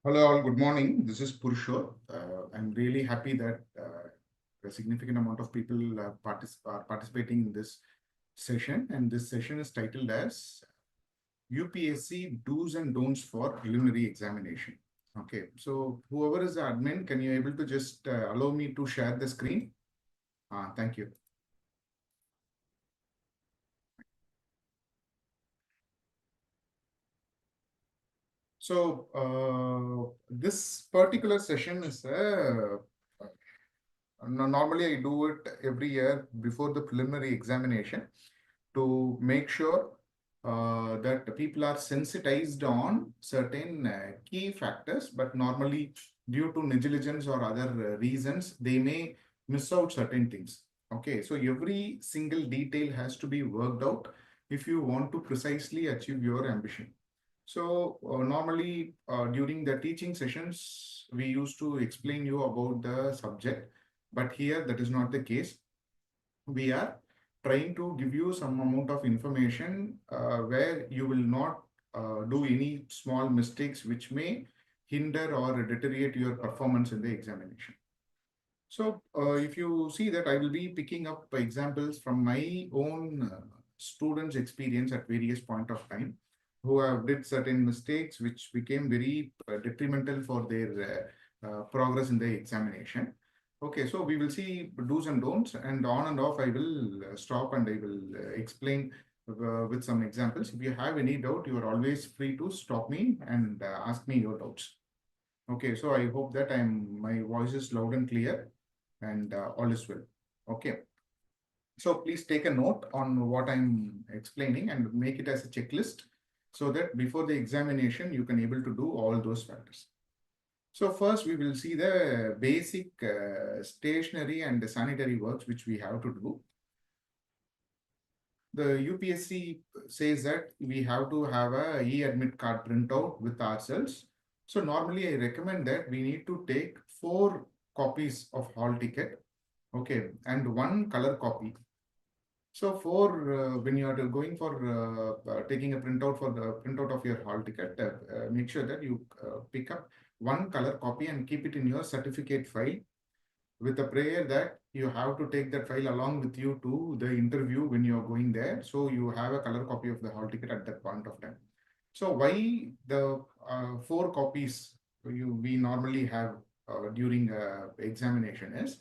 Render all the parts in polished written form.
Hello, all. Good morning. This is Purushor. I'm really happy that a significant amount of people are participating in this session. And this session is titled as UPSC Do's and Don'ts for Preliminary Examination. Okay, so whoever is the admin, can you able to just allow me to share the screen? Thank you. So this particular session is normally I do it every year before the preliminary examination to make sure that people are sensitized on certain key factors, but normally due to negligence or other reasons, they may miss out certain things. Okay, so every single detail has to be worked out if you want to precisely achieve your ambition. So normally during the teaching sessions, we used to explain you about the subject, but here that is not the case. We are trying to give you some amount of information where you will not do any small mistakes which may hinder or deteriorate your performance in the examination. So if you see that I will be picking up examples from my own students' experience at various point of time who have did certain mistakes which became very detrimental for their progress in the examination. Okay, so we will see do's and don'ts, and on and off I will stop and I will explain with some examples. If you have any doubt, you are always free to stop me and ask me your doubts. Okay, so I hope that my voice is loud and clear and all is well. Okay. So please take a note on what I'm explaining and make it as a checklist so that before the examination, you can able to do all those factors. So first we will see the basic stationery and the sanitary works which we have to do. The UPSC says that we have to have a e-admit card printout with ourselves. So normally I recommend that we need to take 4 copies of hall ticket, okay, and 1 color copy. So for when you are going for taking a printout for the printout of your hall ticket, make sure that you pick up 1 color copy and keep it in your certificate file with a prayer that you have to take that file along with you to the interview when you are going there. So you have a color copy of the hall ticket at that point of time. So why the 4 copies we normally have during examination is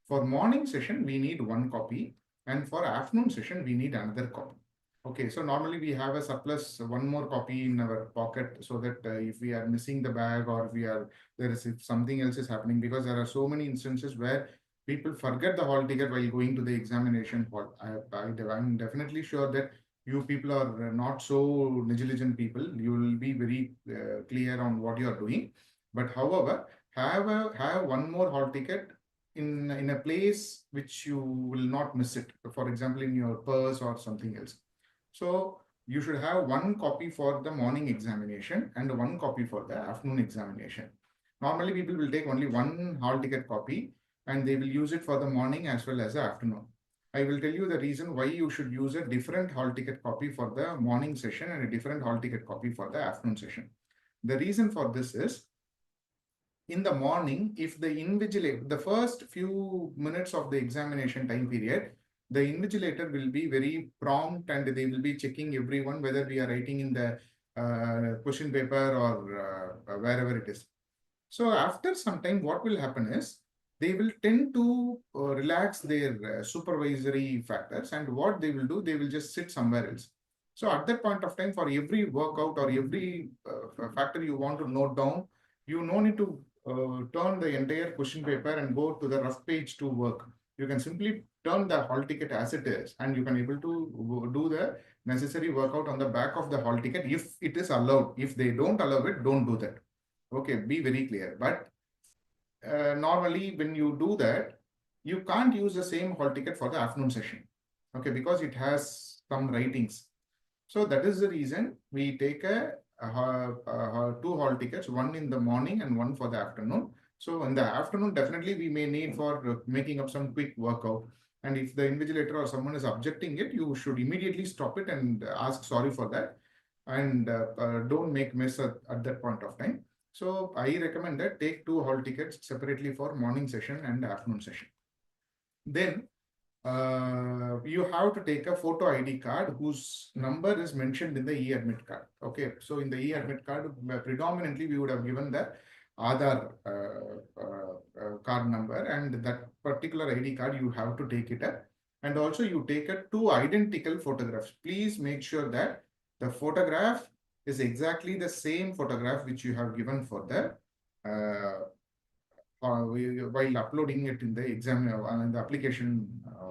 for morning session, we need 1 copy, and for afternoon session, we need another copy. Okay, so normally we have a surplus 1 more copy in our pocket so that if we are missing the bag or if something else is happening, because there are so many instances where people forget the hall ticket while going to the examination hall. I'm definitely sure that you people are not so negligent people. You will be very clear on what you are doing. But however, have 1 more hall ticket in a place which you will not miss it. For example, in your purse or something else. So you should have 1 copy for the morning examination and 1 copy for the afternoon examination. Normally, people will take only 1 hall ticket copy and they will use it for the morning as well as the afternoon. I will tell you the reason why you should use a different hall ticket copy for the morning session and a different hall ticket copy for the afternoon session. The reason for this is in the morning, if the invigilator, the first few minutes of the examination time period, the invigilator will be very prompt and they will be checking everyone whether we are writing in the question paper or wherever it is. So after some time, what will happen is they will tend to relax their supervisory factors, and what they will do, they will just sit somewhere else. So at that point of time, for every workout or every factor you want to note down, you no need to turn the entire question paper and go to the rough page to work. You can simply turn the hall ticket as it is, and you can able to do the necessary workout on the back of the hall ticket if it is allowed. If they don't allow it, don't do that. Okay, be very clear. But normally when you do that, you can't use the same hall ticket for the afternoon session. Okay, because it has some writings. So that is the reason we take 2 hall tickets, 1 in the morning and 1 for the afternoon. So in the afternoon, definitely we may need for making up some quick workout. And if the invigilator or someone is objecting it, you should immediately stop it and ask sorry for that. And don't make mess at that point of time. So I recommend that take 2 hall tickets separately for morning session and afternoon session. Then you have to take a photo ID card whose number is mentioned in the e-admit card. Okay, so in the e-admit card, predominantly we would have given the Aadhaar card number, and that particular ID card you have to take it up. And also you take a 2 identical photographs. Please make sure that the photograph is exactly the same photograph which you have given for the while uploading it in the exam in the application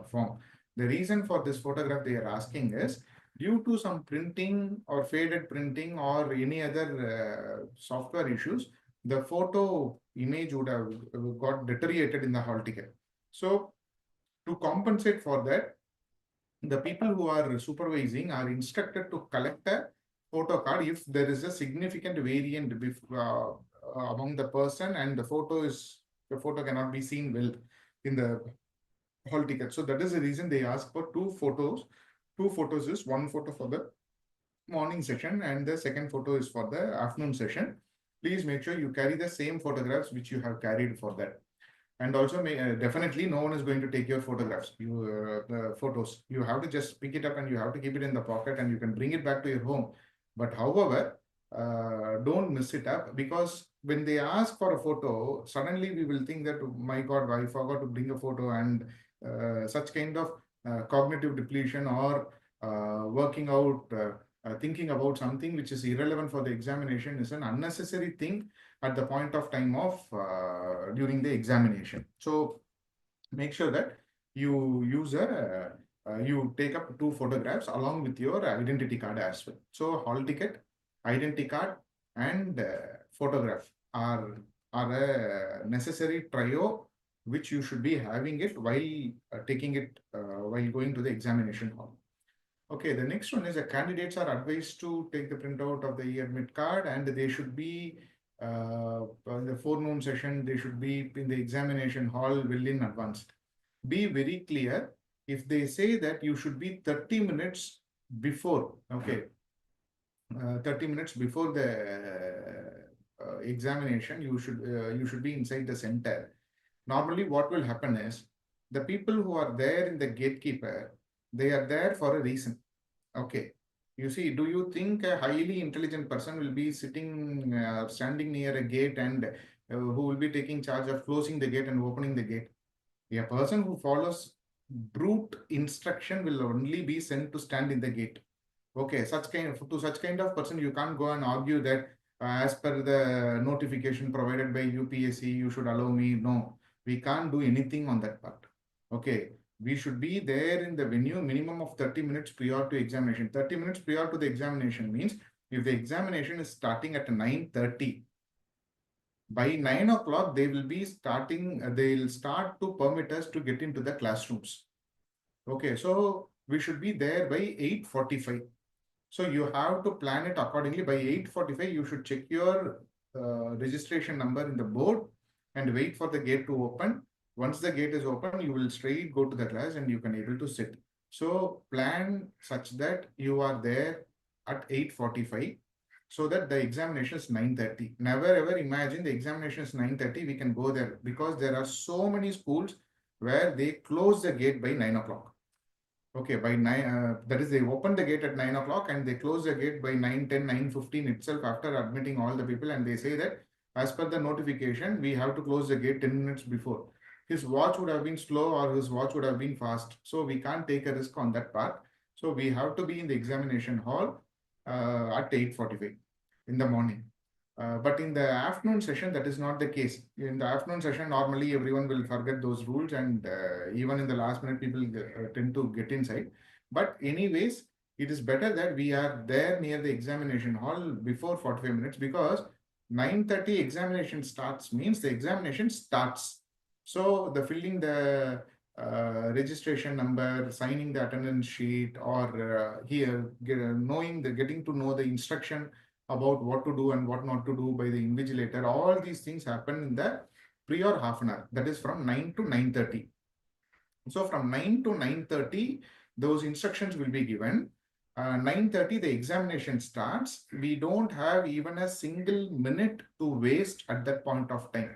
form. The reason for this photograph they are asking is due to some printing or faded printing or any other software issues, the photo image would have got deteriorated in the hall ticket. So to compensate for that, the people who are supervising are instructed to collect a photo card if there is a significant variant among the person and the photo cannot be seen well in the hall ticket. So that is the reason they ask for 2 photos. 2 photos is 1 photo for the morning session and the second photo is for the afternoon session. Please make sure you carry the same photographs which you have carried for that. And also, definitely, no one is going to take your photographs. The photos. You have to just pick it up and you have to keep it in the pocket, and you can bring it back to your home. But however, don't miss it up, because when they ask for a photo, suddenly we will think that, oh my God, I forgot to bring a photo, and such kind of cognitive depletion or working out. Thinking about something which is irrelevant for the examination is an unnecessary thing at the point of time of during the examination. So make sure that you use you take up 2 photographs along with your identity card as well. So hall ticket, identity card, and photograph are a necessary trio which you should be having it while taking it while going to the examination hall. Okay, the next one is the candidates are advised to take the printout of the e-admit card, and they should be in the forenoon session, they should be in the examination hall well in advance. Be very clear. If they say that you should be 30 minutes before, okay, 30 minutes before the examination, you should be inside the center. Normally, what will happen is the people who are there in the gatekeeper, they are there for a reason. Okay. You see, do you think a highly intelligent person will be standing near a gate and who will be taking charge of closing the gate and opening the gate? A person who follows brute instruction will only be sent to stand in the gate. Okay, such kind of person, you can't go and argue that as per the notification provided by UPSC, you should allow me. No, we can't do anything on that part. Okay, we should be there in the venue minimum of 30 minutes prior to examination. 30 minutes prior to the examination means if the examination is starting at 9:30, by 9 o'clock, they will be starting, they'll start to permit us to get into the classrooms. Okay, so we should be there by 8:45. So you have to plan it accordingly. By 8:45, you should check your registration number in the board and wait for the gate to open. Once the gate is open, you will straight go to the class and you can able to sit. So plan such that you are there at 8:45 so that the examination is 9:30. Never ever imagine the examination is 9:30, we can go there, because there are so many schools where they close the gate by 9 o'clock. Okay, by 9, that is, they open the gate at 9 o'clock and they close the gate by 9:10, 9:15 itself after admitting all the people, and they say that as per the notification, we have to close the gate 10 minutes before. His watch would have been slow or his watch would have been fast. So we can't take a risk on that part. So we have to be in the examination hall at 8:45 in the morning. But in the afternoon session, that is not the case. In the afternoon session, normally everyone will forget those rules, and even in the last minute, people tend to get inside. But anyways, it is better that we are there near the examination hall before 45 minutes, because 9:30 examination starts means the examination starts. So the filling the registration number, signing the attendance sheet, or getting to know the instruction about what to do and what not to do by the invigilator. All these things happen in the prior half an hour. That is from 9 to 9:30. So from 9 to 9:30, those instructions will be given. 9:30 the examination starts. We don't have even a single minute to waste at that point of time.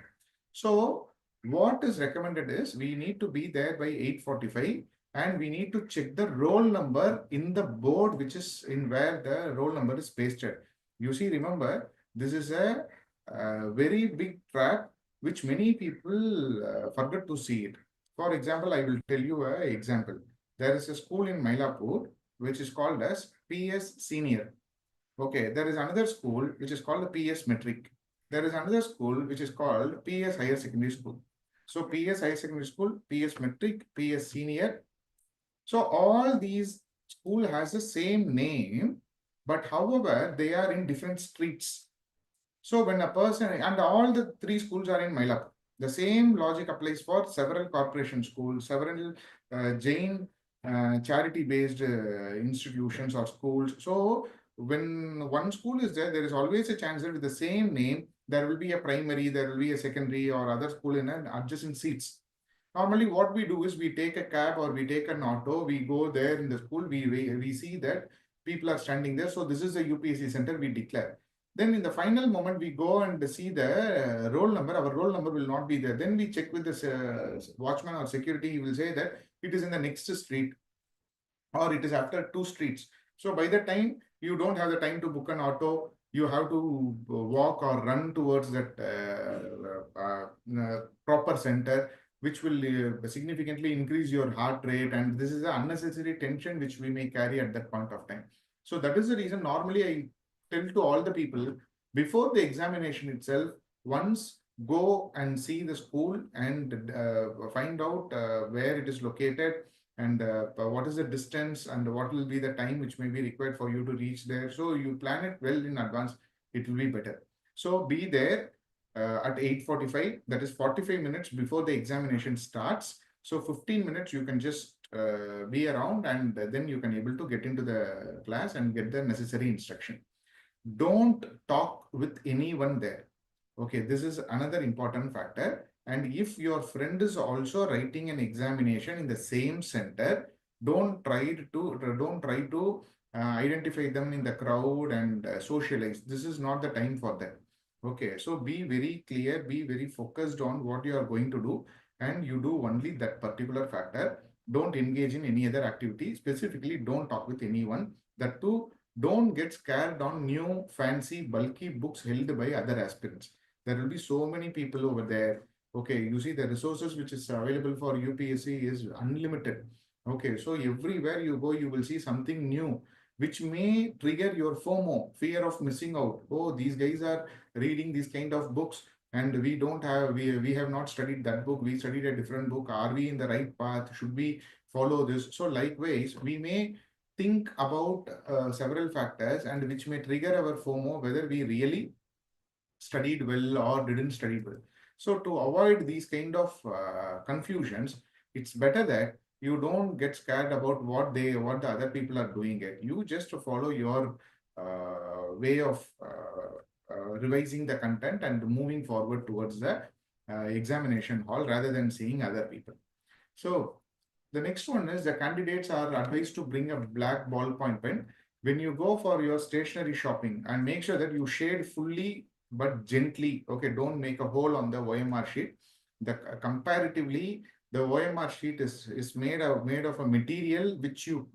So what is recommended is we need to be there by 8:45, and we need to check the roll number in the board which is in where the roll number is pasted. You see, remember, this is a very big trap which many people forget to see it. For example, I will tell you an example. There is a school in Mylapore which is called as PS Senior. Okay, there is another school which is called the PS Metric. There is another school which is called PS Higher Secondary School. So PS Higher Secondary School, PS Metric, PS Senior. So all these school has the same name, but however they are in different streets. So when a person, and all the three schools are in Mylapore, the same logic applies for several corporation schools, several Jain charity-based institutions or schools. So when one school is there, there is always a chance that with the same name, there will be a primary, there will be a secondary or other school in an adjacent seats. Normally, what we do is we take a cab or we take an auto, we go there in the school, we see that people are standing there. So this is a UPSC center, we declare. Then in the final moment, we go and see the roll number. Our roll number will not be there. Then we check with the watchman or security. He will say that it is in the next street or it is after two streets. So by the time you don't have the time to book an auto, you have to walk or run towards that proper center, which will significantly increase your heart rate. And this is an unnecessary tension which we may carry at that point of time. So that is the reason normally I tell to all the people before the examination itself, once go and see the school and find out where it is located and what is the distance and what will be the time which may be required for you to reach there. So you plan it well in advance, it will be better. So be there at 8:45, that is 45 minutes before the examination starts. So 15 minutes you can just be around, and then you can able to get into the class and get the necessary instruction. Don't talk with anyone there. Okay, this is another important factor. And if your friend is also writing an examination in the same center, don't try to identify them in the crowd and socialize. This is not the time for that. Okay, so be very clear, be very focused on what you are going to do, and you do only that particular factor. Don't engage in any other activity. Specifically, don't talk with anyone. That too, don't get scared on new, fancy, bulky books held by other aspirants. There will be so many people over there. Okay, you see the resources which is available for UPSC is unlimited. Okay, so everywhere you go, you will see something new, which may trigger your FOMO, fear of missing out. Oh, these guys are reading these kind of books, and we have not studied that book. We studied a different book. Are we in the right path? Should we follow this? So likewise, we may think about several factors and which may trigger our FOMO, whether we really studied well or didn't study well. So to avoid these kind of confusions, it's better that you don't get scared about what the other people are doing it. You just follow your way of revising the content and moving forward towards the examination hall rather than seeing other people. So the next one is the candidates are advised to bring a black ballpoint pen when you go for your stationery shopping, and make sure that you shade fully but gently. Okay, don't make a hole on the OMR sheet. The comparatively, the OMR sheet is made of a material which you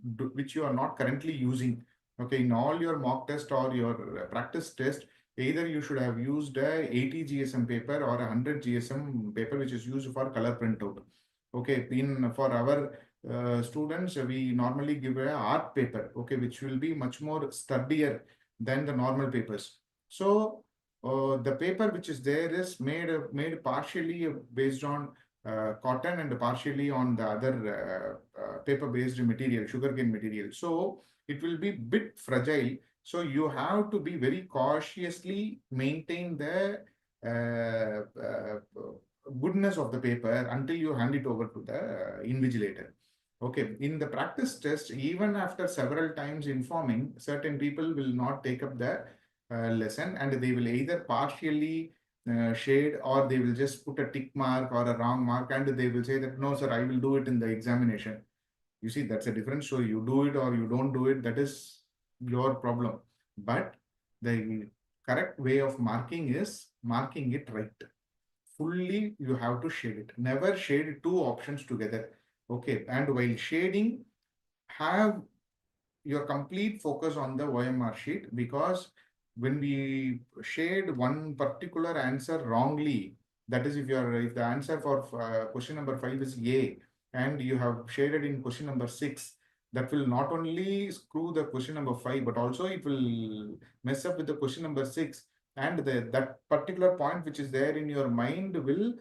are not currently using. Okay, in all your mock test or your practice test, either you should have used a 80 GSM paper or a 100 GSM paper which is used for color printout. Okay, for our students, we normally give a art paper, okay, which will be much more sturdier than the normal papers. So the paper which is there is made partially based on cotton and partially on the other paper-based material, sugarcane material. So it will be bit fragile. So you have to be very cautiously maintain the goodness of the paper until you hand it over to the invigilator. Okay, in the practice test, even after several times informing, certain people will not take up the lesson, and they will either partially shade, or they will just put a tick mark or a wrong mark, and they will say that no sir, I will do it in the examination. You see, that's a different story. You do it or you don't do it, that is your problem. But the correct way of marking is marking it right. Fully, you have to shade it. Never shade two options together. Okay. And while shading, have your complete focus on the OMR sheet, because when we shade one particular answer wrongly, that is, if the answer for question number 5 is A and you have shaded in question number 6, that will not only screw the question number 5, but also it will mess up with the question number 6, and that particular point which is there in your mind will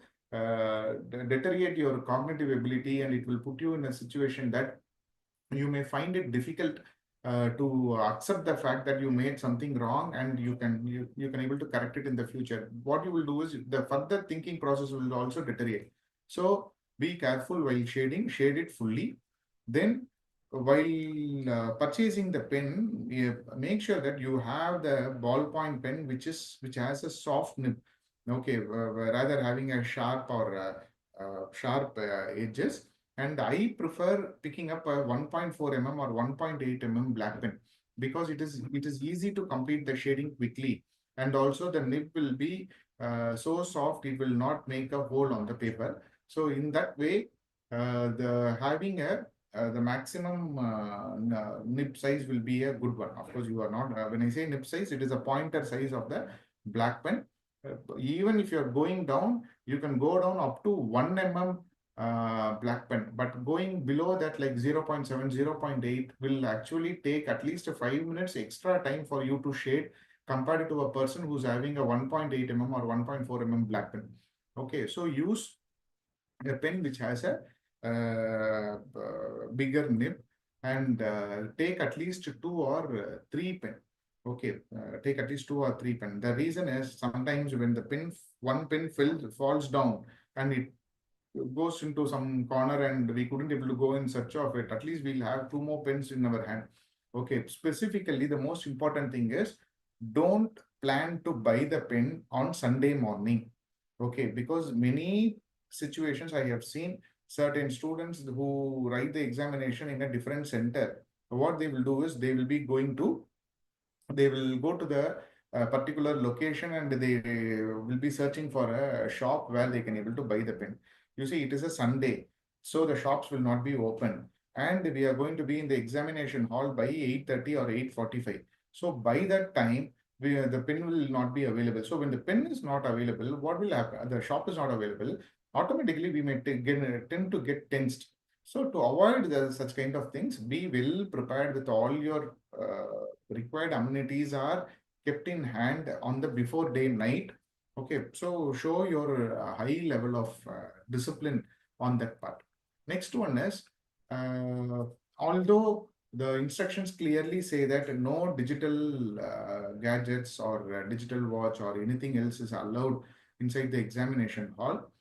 deteriorate your cognitive ability, and it will put you in a situation that you may find it difficult to accept the fact that you made something wrong, and you can able to correct it in the future. What you will do is the further thinking process will also deteriorate. So be careful while shading, shade it fully. Then while purchasing the pen, make sure that you have the ballpoint pen which has a soft nib. Okay, rather having a sharp or sharp edges. And I prefer picking up a 1.4 mm or 1.8 mm black pen, because it is easy to complete the shading quickly, and also the nib will be so soft it will not make a hole on the paper. So in that way, the having a the maximum nib size will be a good one. Of course, you are not. When I say nib size, it is a pointer size of the black pen. Even if you are going down, you can go down up to 1 mm black pen, but going below that, like 0.7, 0.8, will actually take at least 5 minutes extra time for you to shade, compared to a person who's having a 1.8 mm or 1.4 mm black pen. Okay, so use a pen which has a bigger nib, and take at least 2 or 3 pen. Okay, take at least 2 or 3 pen. The reason is sometimes when the one pin falls down and it goes into some corner and we couldn't able to go in search of it, at least we'll have 2 more pens in our hand. Okay, specifically the most important thing is, don't plan to buy the pen on Sunday morning. Okay, because many situations I have seen certain students who write the examination in a different center. What they will do is they will go to the particular location, and they will be searching for a shop where they can able to buy the pen. You see, it is a Sunday, so the shops will not be open, and we are going to be in the examination hall by 8:30 or 8:45. So by that time, the pen will not be available. So when the pen is not available, what will happen? The shop is not available. Automatically, we may tend to get tensed. So to avoid such kind of things, be well prepared with all your required amenities are kept in hand on the before day night. Okay, so show your high level of discipline on that part. Next one is, although the instructions clearly say that no digital gadgets or digital watch or anything else is allowed inside the examination hall,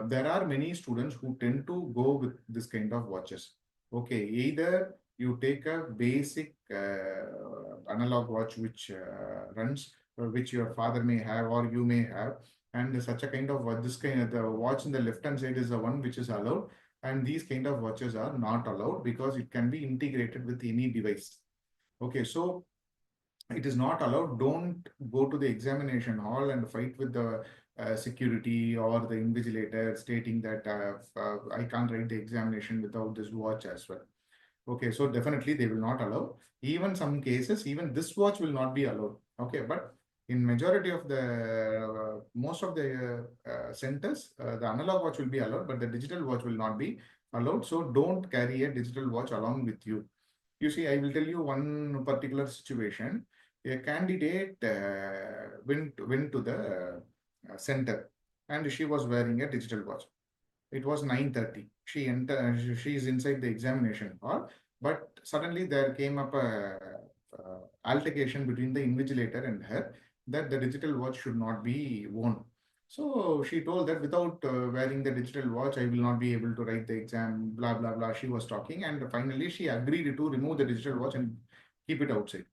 there are many students who tend to go with this kind of watches. Okay, either you take a basic analog watch which runs, which your father may have or you may have, and such a kind of this kind of the watch in the left hand side is the one which is allowed, and these kind of watches are not allowed because it can be integrated with any device. Okay, so it is not allowed. Don't go to the examination hall and fight with the security or the invigilator stating that I can't write the examination without this watch as well. Okay, so definitely they will not allow. Even some cases, even this watch will not be allowed. Okay, but in majority of the most of the centers, the analog watch will be allowed, but the digital watch will not be allowed. So don't carry a digital watch along with you. You see, I will tell you one particular situation. A candidate went to the center, and she was wearing a digital watch. It was 9:30. She is inside the examination hall, but suddenly there came up a altercation between the invigilator and her, that the digital watch should not be worn. So she told that without wearing the digital watch, I will not be able to write the exam, blah, blah, blah. She was talking, and finally she agreed to remove the digital watch and keep it outside.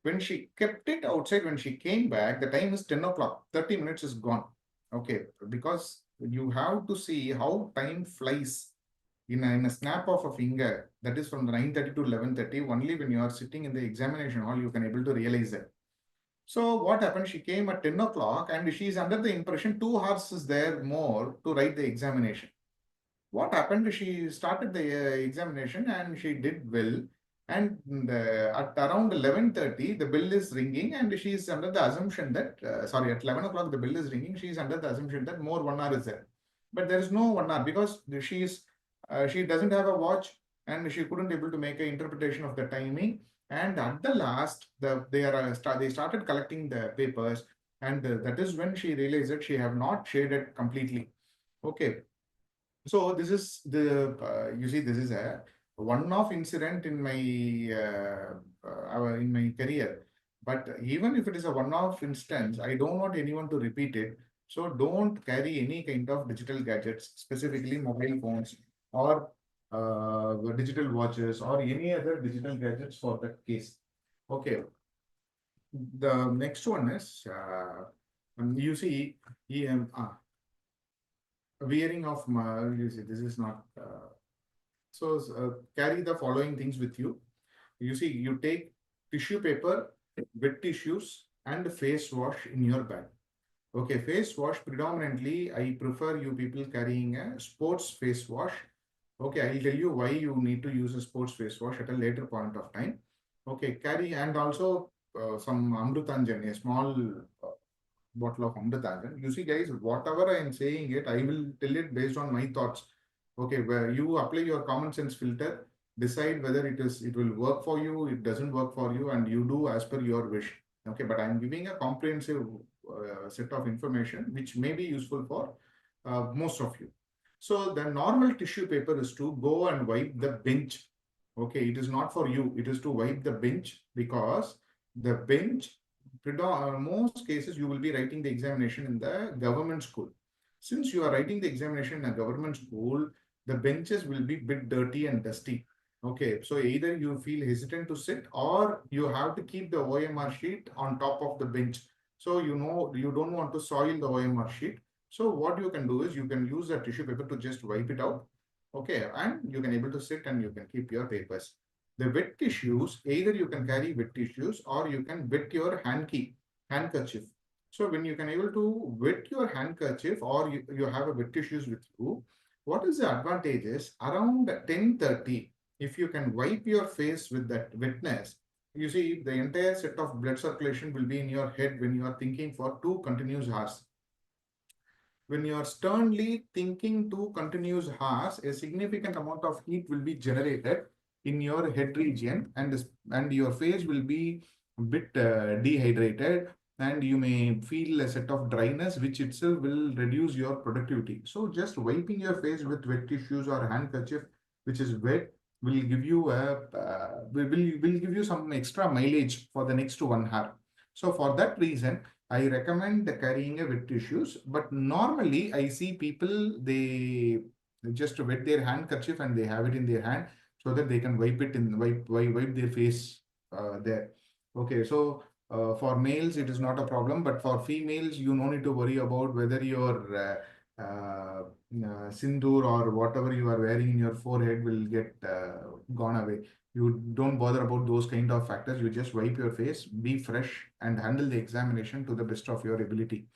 When she kept it outside, when she came back, the time is 10 o'clock, 30 minutes is gone. Okay, because you have to see how time flies. in a snap of a finger, that is from the 9:30 to 11:30, only when you are sitting in the examination hall, you can able to realize that. So what happened? She came at 10 o'clock and she is under the impression 2 hours is there more to write the examination. What happened? She started the examination and she did well. And at around 11:30, the bell is ringing and she is under the assumption that, sorry, at 11 o'clock, the bell is ringing. She is under the assumption that more 1 hour is there. But there is no 1 hour because she doesn't have a watch and she couldn't able to make an interpretation of the timing. And at the last, they started collecting the papers, and that is when she realized that she have not shaded completely. Okay, so this is the you see, this is a one-off incident in my career. But even if it is a one-off instance, I don't want anyone to repeat it. So don't carry any kind of digital gadgets, specifically mobile phones or digital watches or any other digital gadgets for that case. Okay. The next one is you see wearing of you see, this is not carry the following things with you. You see, you take tissue paper, wet tissues, and face wash in your bag. Okay, face wash predominantly, I prefer you people carrying a sports face wash. Okay, I'll tell you why you need to use a sports face wash at a later point of time. Okay, carry, and also some Amrutanjan, a small bottle of Amrutanjan. You see, guys, whatever I am saying it, I will tell it based on my thoughts. Okay, where you apply your common sense filter, decide whether it will work for you, it doesn't work for you, and you do as per your wish. Okay, but I'm giving a comprehensive set of information which may be useful for most of you. So the normal tissue paper is to go and wipe the bench. Okay, it is not for you. It is to wipe the bench because the bench, most cases, you will be writing the examination in the government school. Since you are writing the examination in a government school, the benches will be bit dirty and dusty. Okay, so either you feel hesitant to sit or you have to keep the OMR sheet on top of the bench. So you know you don't want to soil the OMR sheet. So what you can do is you can use the tissue paper to just wipe it out. Okay, and you can able to sit and you can keep your papers. The wet tissues, either you can carry wet tissues or you can wet your handkerchief. So when you can able to wet your handkerchief or you have a wet tissues with you, what is the advantage is around 10:30, if you can wipe your face with that wetness, you see the entire set of blood circulation will be in your head when you are thinking for 2 continuous hours. When you are sternly thinking 2 continuous hours, a significant amount of heat will be generated in your head region, and your face will be a bit dehydrated, and you may feel a set of dryness, which itself will reduce your productivity. So just wiping your face with wet tissues or handkerchief, which is wet, will give you will give you some extra mileage for the next 1 hour. So for that reason, I recommend carrying a wet tissues, but normally I see people, they just wet their handkerchief and they have it in their hand so that they can wipe their face there. Okay, so for males it is not a problem, but for females you no need to worry about whether your sindoor or whatever you are wearing in your forehead will get gone away. You don't bother about those kind of factors. You just wipe your face, be fresh, and handle the examination to the best of your ability.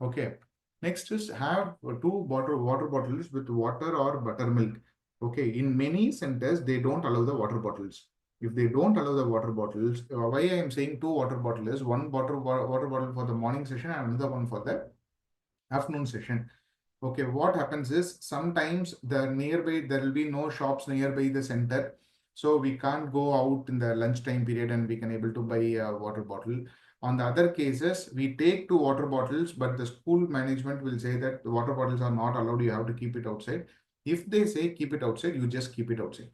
Okay. Next is have two water bottles with water or buttermilk. Okay. In many centers, they don't allow the water bottles. If they don't allow the water bottles, why I am saying two water bottles, one water bottle for the morning session and another one for the afternoon session. Okay, what happens is sometimes there will be no shops nearby the center. So we can't go out in the lunchtime period and we can able to buy a water bottle. On the other cases, we take 2 water bottles, but the school management will say that the water bottles are not allowed. You have to keep it outside. If they say keep it outside, you just keep it outside.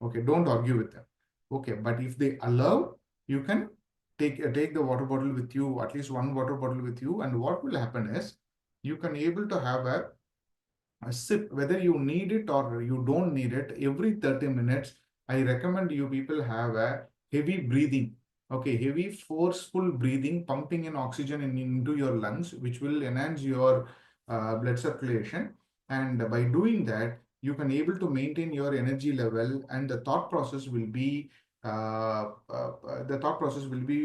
Okay, don't argue with them. Okay, but if they allow, you can take the water bottle with you, at least one water bottle with you. And what will happen is you can able to have a sip, whether you need it or you don't need it. Every 30 minutes, I recommend you people have a heavy breathing. Okay, heavy forceful breathing, pumping in oxygen into your lungs, which will enhance your blood circulation. And by doing that, you can able to maintain your energy level, and the thought process will be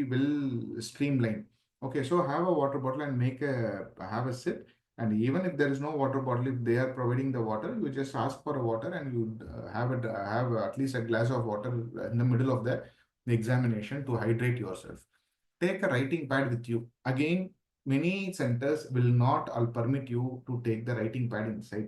will streamline. Okay, so have a water bottle and have a sip. And even if there is no water bottle, if they are providing the water, you just ask for a water, and you have at least a glass of water in the middle of the examination to hydrate yourself. Take a writing pad with you. Again, many centers will not all permit you to take the writing pad inside.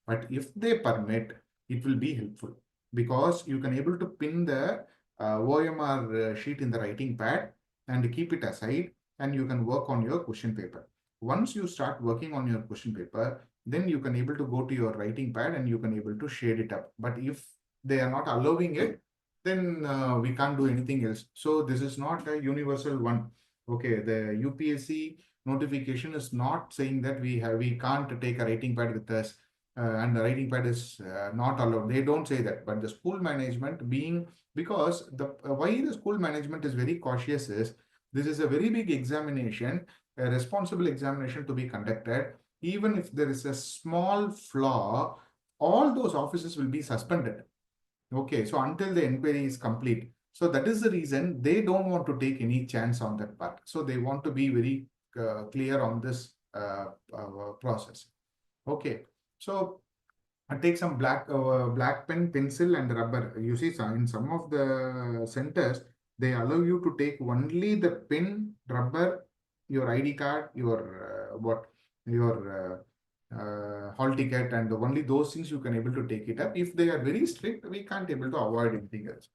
But if they permit, it will be helpful, because you can able to pin the OMR sheet in the writing pad and keep it aside, and you can work on your question paper. Once you start working on your question paper, then you can able to go to your writing pad and you can able to shade it up. But if they are not allowing it, then we can't do anything else. So this is not a universal one. Okay, the UPSC notification is not saying that we can't take a writing pad with us, and the writing pad is not allowed. They don't say that, but the school management being, because the why the school management is very cautious is, this is a very big examination, a responsible examination to be conducted. Even if there is a small flaw, all those officers will be suspended. Okay, so until the inquiry is complete. So that is the reason they don't want to take any chance on that part. So they want to be very clear on this process. Okay, so I take some black pen, pencil, and rubber. You see, in some of the centers, they allow you to take only the pen, rubber, your ID card, your hall ticket, and only those things you can able to take it up. If they are very strict, we can't able to avoid anything else.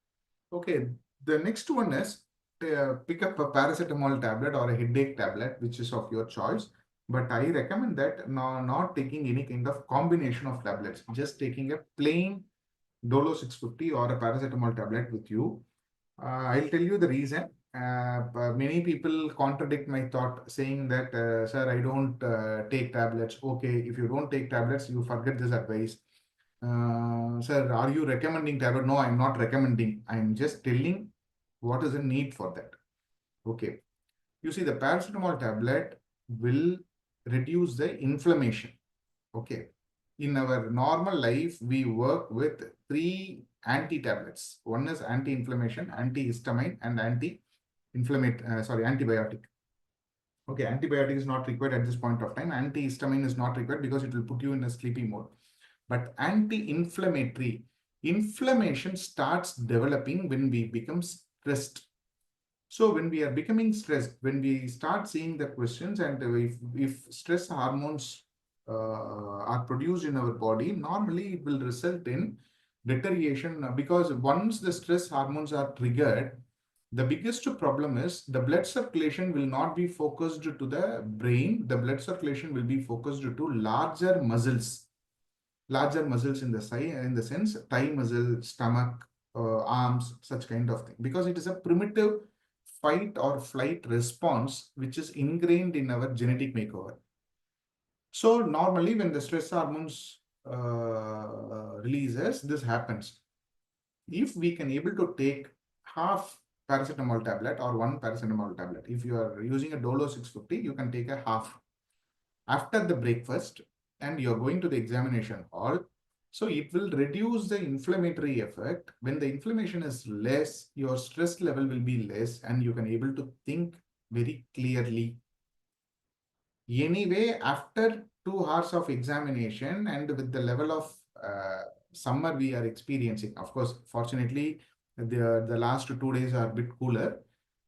Okay, the next one is pick up a paracetamol tablet or a headache tablet, which is of your choice. But I recommend that not taking any kind of combination of tablets, just taking a plain Dolo 650 or a paracetamol tablet with you. I'll tell you the reason. Many people contradict my thought, saying that, sir, I don't take tablets. Okay, if you don't take tablets, you forget this advice. Sir, are you recommending tablet? No, I'm not recommending. I'm just telling what is the need for that. Okay. You see, the paracetamol tablet will reduce the inflammation. Okay. In our normal life, we work with three anti-tablets. One is anti-inflammation, antihistamine, and antibiotic. Okay, antibiotic is not required at this point of time. Antihistamine is not required because it will put you in a sleepy mode. But anti-inflammatory, inflammation starts developing when we become stressed. So when we are becoming stressed, when we start seeing the questions, and if stress hormones are produced in our body, normally it will result in deterioration, because once the stress hormones are triggered, the biggest problem is the blood circulation will not be focused to the brain. The blood circulation will be focused to larger muscles in the sense thigh muscle, stomach, arms, such kind of thing, because it is a primitive fight or flight response which is ingrained in our genetic makeover. So normally when the stress hormones releases, this happens. If we can able to take half paracetamol tablet or one paracetamol tablet, if you are using a Dolo 650, you can take a half after the breakfast, and you're going to the examination hall. So it will reduce the inflammatory effect. When the inflammation is less, your stress level will be less, and you can able to think very clearly. Anyway, after 2 hours of examination, and with the level of summer we are experiencing, of course, fortunately, the last 2 days are a bit cooler.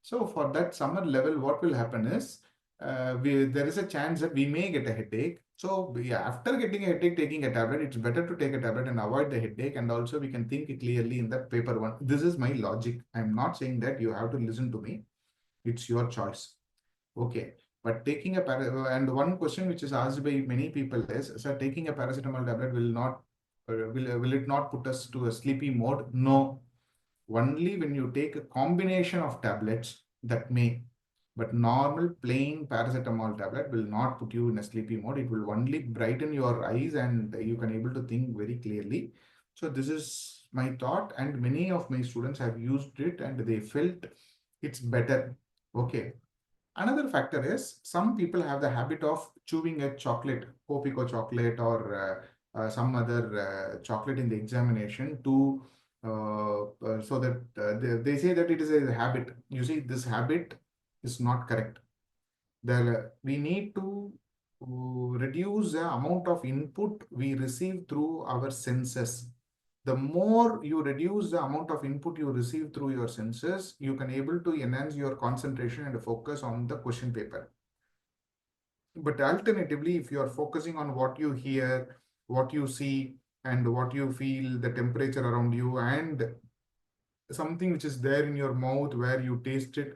So for that summer level, what will happen is, there is a chance that we may get a headache. So after getting a headache, taking a tablet, it's better to take a tablet and avoid the headache. And also we can think clearly in the paper one. This is my logic. I'm not saying that you have to listen to me. It's your choice. Okay. But taking and one question which is asked by many people is, sir, taking a paracetamol tablet will it not put us to a sleepy mode? No. Only when you take a combination of tablets that may, but normal plain paracetamol tablet will not put you in a sleepy mode. It will only brighten your eyes, and you can able to think very clearly. So this is my thought, and many of my students have used it and they felt it's better. Okay. Another factor is, some people have the habit of chewing a chocolate, Copico chocolate, or some other chocolate in the examination to so that they say that it is a habit. You see, this habit is not correct. We need to reduce the amount of input we receive through our senses. The more you reduce the amount of input you receive through your senses, you can able to enhance your concentration and focus on the question paper. But alternatively, if you are focusing on what you hear, what you see, and what you feel, the temperature around you, and something which is there in your mouth where you taste it,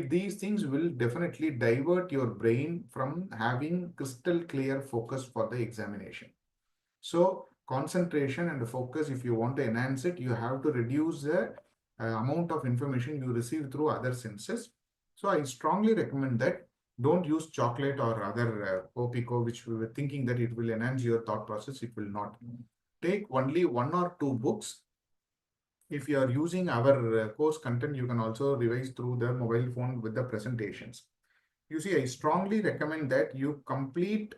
these things will definitely divert your brain from having crystal clear focus for the examination. So concentration and focus, if you want to enhance it, you have to reduce the amount of information you receive through other senses. So I strongly recommend that don't use chocolate or other Opico, which we were thinking that it will enhance your thought process. It will not. Take only one or two books. If you are using our course content, you can also revise through the mobile phone with the presentations. You see, I strongly recommend that you complete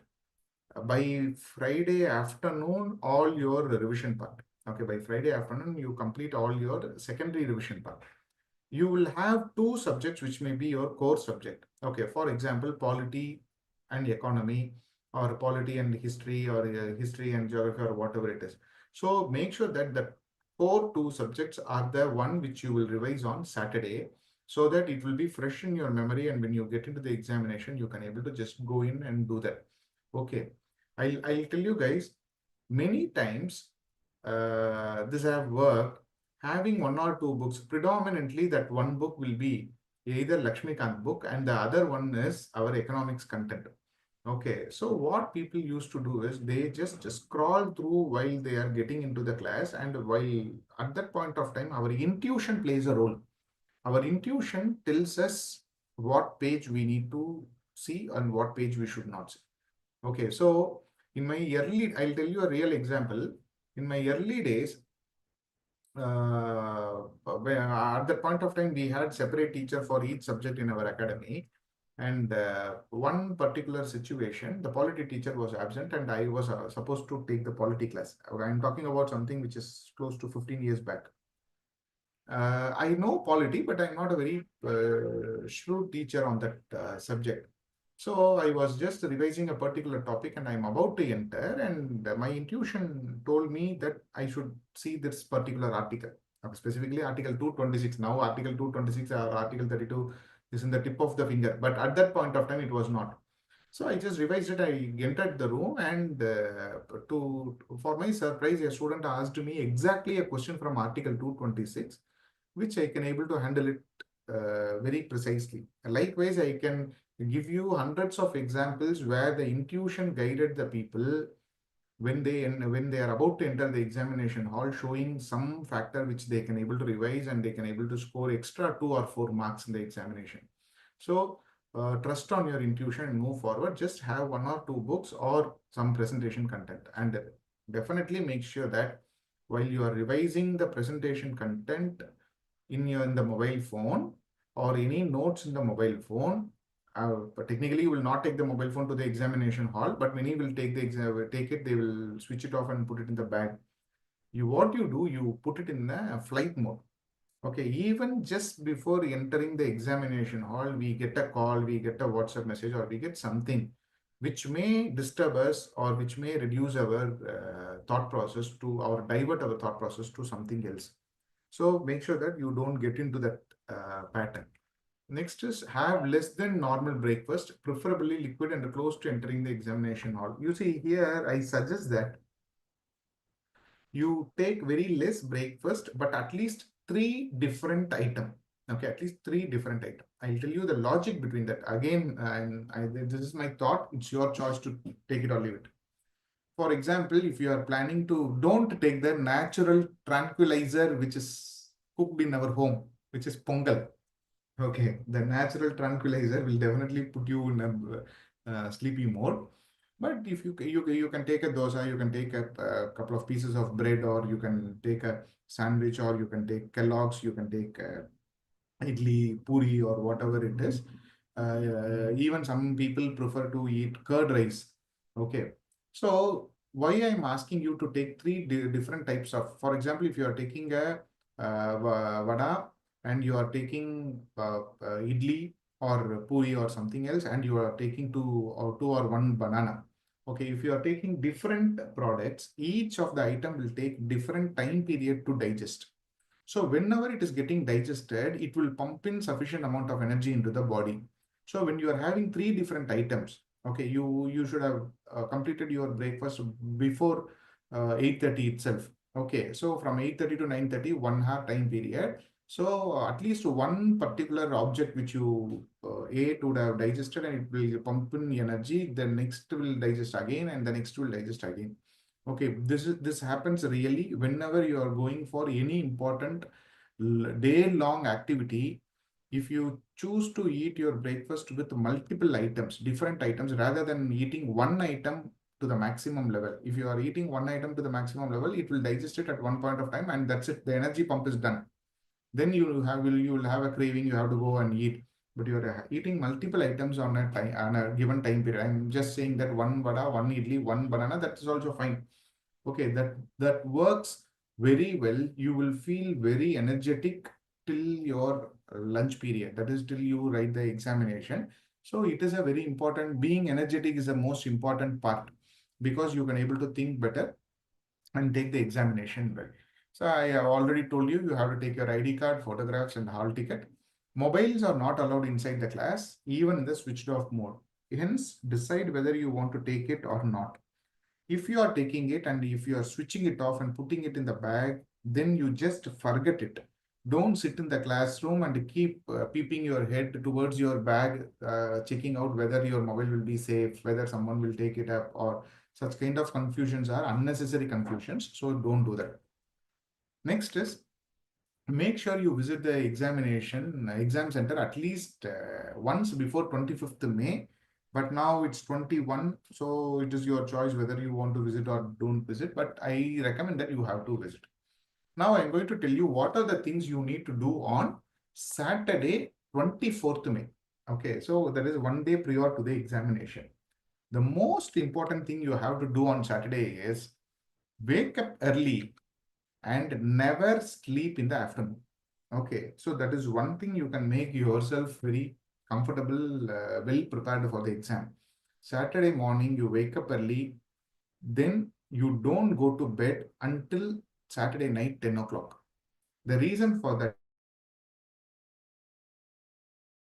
by Friday afternoon all your revision part. Okay, by Friday afternoon, you complete all your secondary revision part. You will have two subjects which may be your core subject. Okay, for example, polity and economy, or polity and history, or history and geography, or whatever it is. So make sure that the core two subjects are the one which you will revise on Saturday, so that it will be fresh in your memory, and when you get into the examination, you can able to just go in and do that. Okay, I'll tell you guys, many times this have worked. Having one or two books, predominantly that one book will be either Lakshmikant book and the other one is our economics content. Okay, so what people used to do is they just scroll through while they are getting into the class, and while at that point of time, our intuition plays a role. Our intuition tells us what page we need to see and what page we should not see. Okay, so in my I'll tell you a real example. In my early days, at that point of time, we had separate teacher for each subject in our academy. And one particular situation, the polity teacher was absent, and I was supposed to take the polity class. I'm talking about something which is close to 15 years back. I know polity, but I'm not a very shrewd teacher on that subject. So I was just revising a particular topic and I'm about to enter, and my intuition told me that I should see this particular article, specifically Article 226. Now Article 226 or Article 32 is in the tip of the finger, but at that point of time it was not. So I just revised it. I entered the room, and for my surprise, a student asked me exactly a question from Article 226, which I can able to handle it very precisely. Likewise, I can give you hundreds of examples where the intuition guided the people when they are about to enter the examination hall, showing some factor which they can able to revise, and they can able to score extra 2 or 4 marks in the examination. So trust on your intuition and move forward. Just have one or two books or some presentation content, and definitely make sure that while you are revising the presentation content in the mobile phone, or any notes in the mobile phone, but technically you will not take the mobile phone to the examination hall, but many will take it, they will switch it off and put it in the bag. What you do, you put it in the flight mode. Okay, even just before entering the examination hall, we get a call, we get a WhatsApp message, or we get something which may disturb us, or which may reduce our thought process to, or divert our thought process to something else. So make sure that you don't get into that pattern. Next is have less than normal breakfast, preferably liquid and close to entering the examination hall. You see here, I suggest that you take very less breakfast, but at least three different items. Okay, at least three different items. I'll tell you the logic between that. Again, this is my thought. It's your choice to take it or leave it. For example, if you are planning to, don't take the natural tranquilizer which is cooked in our home, which is Pongal. Okay, the natural tranquilizer will definitely put you in a sleepy mode. But if you can take a dosa, you can take a couple of pieces of bread, or you can take a sandwich, or you can take Kellogg's, you can take idli, puri, or whatever it is. Even some people prefer to eat curd rice. Okay, so why I'm asking you to take three different types of, for example, if you are taking a vada and you are taking idli or puri or something else, and you are taking two or one banana. Okay, if you are taking different products, each of the item will take different time period to digest. So whenever it is getting digested, it will pump in sufficient amount of energy into the body. So when you are having three different items, okay, you should have completed your breakfast before 8:30 itself. Okay, so from 8:30 to 9:30, 1 hour time period. So at least one particular object which you ate would have digested and it will pump in energy. The next will digest again and the next will digest again. Okay, this happens really whenever you are going for any important day-long activity. If you choose to eat your breakfast with multiple items, different items, rather than eating one item to the maximum level. If you are eating one item to the maximum level, it will digest it at one point of time, and that's it. The energy pump is done. Then you will have a craving. You have to go and eat. But you are eating multiple items on a time on a given time period. I'm just saying that one vada, one idli, one banana. That is also fine. Okay, that works very well. You will feel very energetic till your lunch period. That is till you write the examination. So it is a very important. Being energetic is the most important part because you can able to think better and take the examination well. So I have already told you, you have to take your ID card, photographs, and hall ticket. Mobiles are not allowed inside the class, even in the switched off mode. Hence, decide whether you want to take it or not. If you are taking it and if you are switching it off and putting it in the bag, then you just forget it. Don't sit in the classroom and keep peeping your head towards your bag, checking out whether your mobile will be safe, whether someone will take it up, or such kind of confusions are unnecessary confusions. So don't do that. Next is, make sure you visit the exam center at least once before 25th May. But now it's 21, so it is your choice whether you want to visit or don't visit. But I recommend that you have to visit. Now I'm going to tell you what are the things you need to do on Saturday, 24th May. Okay, so that is one day prior to the examination. The most important thing you have to do on Saturday is wake up early and never sleep in the afternoon. Okay, so that is one thing you can make yourself very comfortable, well prepared for the exam. Saturday morning, you wake up early, then you don't go to bed until Saturday night, 10 o'clock. The reason for that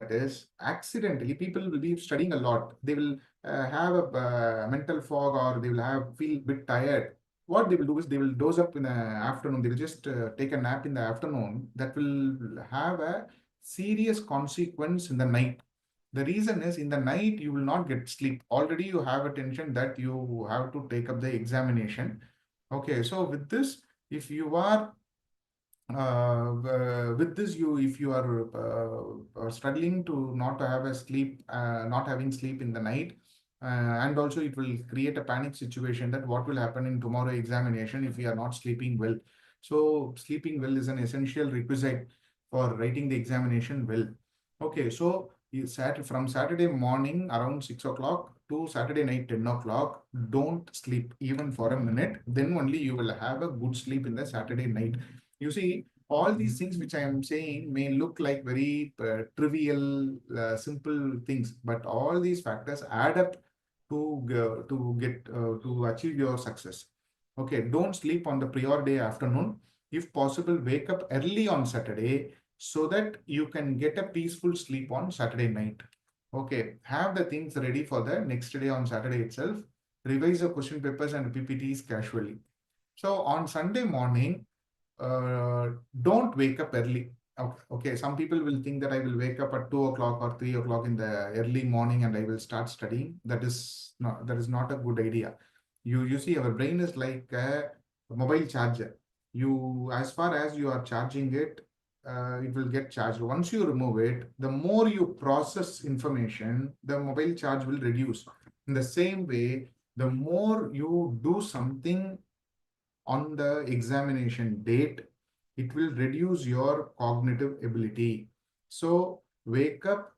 is accidentally people will be studying a lot. They will have a mental fog or they will have feel bit tired. What they will do is they will doze up in the afternoon. They will just take a nap in the afternoon. That will have a serious consequence in the night. The reason is in the night you will not get sleep. Already you have a tension that you have to take up the examination. Okay, so with this, if you are with this you if you are struggling to not have a sleep not having sleep in the night, and also it will create a panic situation that what will happen in tomorrow examination if we are not sleeping well. So sleeping well is an essential requisite for writing the examination well. Okay, so from Saturday morning around 6 o'clock to Saturday night 10 o'clock, don't sleep even for a minute. Then only you will have a good sleep in the Saturday night. You see, all these things which I am saying may look like very trivial, simple things, but all these factors add up to achieve your success. Okay, don't sleep on the prior day afternoon. If possible, wake up early on Saturday so that you can get a peaceful sleep on Saturday night. Okay, have the things ready for the next day on Saturday itself. Revise the question papers and PPTs casually. So on Sunday morning, uh, don't wake up early. Okay, some people will think that I will wake up at 2 o'clock or 3 o'clock in the early morning and I will start studying. That is not a good idea. You see, our brain is like a mobile charger. As far as you are charging it, it will get charged. Once you remove it, the more you process information, the mobile charge will reduce. In the same way, the more you do something on the examination date, it will reduce your cognitive ability. So wake up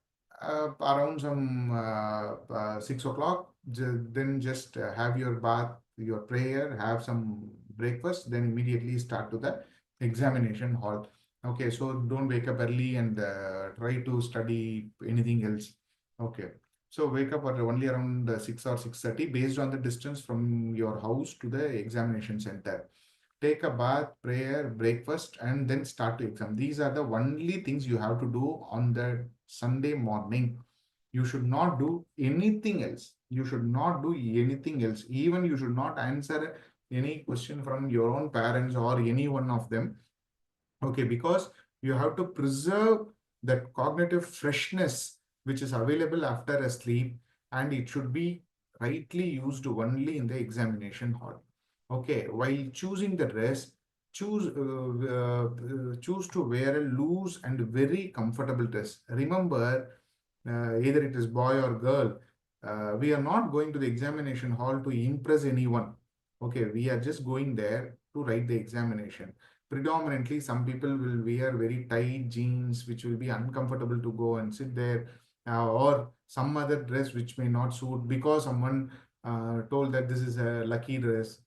around some 6 o'clock, then just have your bath, your prayer, have some breakfast, then immediately start to the examination hall. Okay, so don't wake up early and try to study anything else. Okay, so wake up at only around 6 or 6:30 based on the distance from your house to the examination center. Take a bath, prayer, breakfast, and then start to exam. These are the only things you have to do on the Sunday morning. You should not do anything else. You should not do anything else. Even you should not answer any question from your own parents or any one of them. Okay, because you have to preserve that cognitive freshness which is available after a sleep, and it should be rightly used only in the examination hall. Okay, while choosing the dress, choose to wear a loose and very comfortable dress. Remember, either it is boy or girl, we are not going to the examination hall to impress anyone. Okay, we are just going there to write the examination. Predominantly, some people will wear very tight jeans, which will be uncomfortable to go and sit there, or some other dress which may not suit because someone told that this is a lucky dress.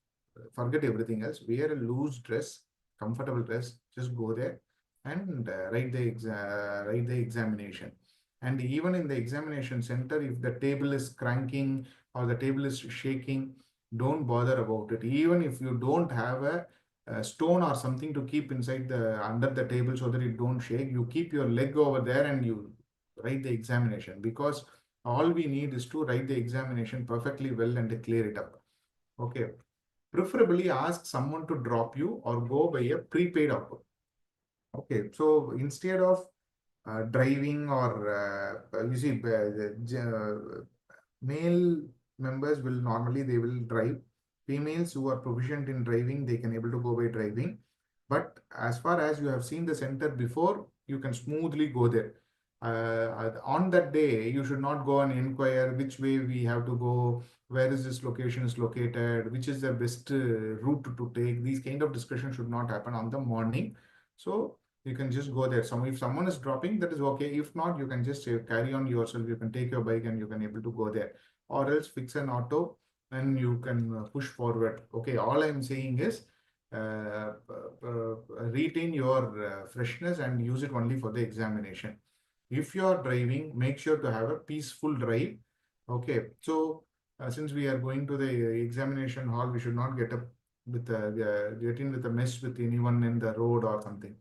Forget everything else. Wear a loose dress, comfortable dress. Just go there and write the examination. And even in the examination center, if the table is cranking or the table is shaking, don't bother about it. Even if you don't have a stone or something to keep inside the under the table so that it don't shake, you keep your leg over there and you write the examination, because all we need is to write the examination perfectly well and clear it up. Okay, preferably ask someone to drop you or go by a prepaid auto. Okay, so instead of driving or you see male members will normally they will drive. Females who are proficient in driving, they can able to go by driving. But as far as you have seen the center before, you can smoothly go there. On that day, you should not go and inquire which way we have to go, where is this location is located, which is the best route to take. These kind of discussion should not happen on the morning. So you can just go there. If someone is dropping, that is okay. If not, you can just carry on yourself. You can take your bike and you can able to go there, or else fix an auto and you can push forward. Okay, all I'm saying is retain your freshness and use it only for the examination. If you are driving, make sure to have a peaceful drive. Okay, so since we are going to the examination hall, we should not get up with get in with a mess with anyone in the road or something.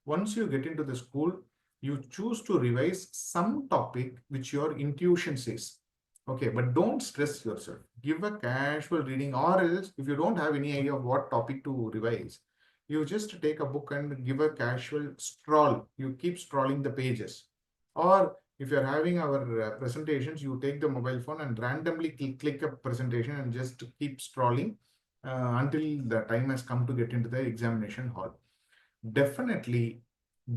Once you get into the school, you choose to revise some topic which your intuition says. Okay, but don't stress yourself. Give a casual reading, or else, if you don't have any idea of what topic to revise, you just take a book and give a casual scroll. You keep scrolling the pages. Or if you're having our presentations, you take the mobile phone and randomly click a presentation and just keep scrolling until the time has come to get into the examination hall. Definitely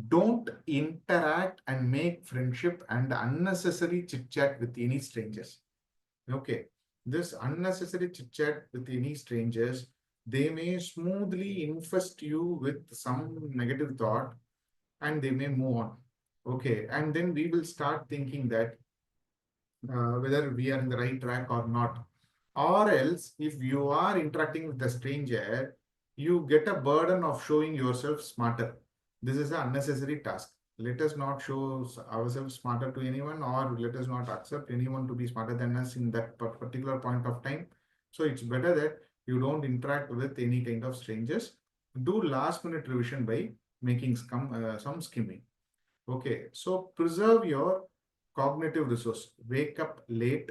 don't interact and make friendship and unnecessary chit chat with any strangers. Okay, this unnecessary chit chat with any strangers, they may smoothly infest you with some negative thought and they may move on. Okay, and then we will start thinking that whether we are in the right track or not. Or else, if you are interacting with the stranger, you get a burden of showing yourself smarter. This is an unnecessary task. Let us not show ourselves smarter to anyone, or let us not accept anyone to be smarter than us in that particular point of time. So it's better that you don't interact with any kind of strangers. Do last minute revision by making some skimming. Okay, so preserve your cognitive resource. Wake up late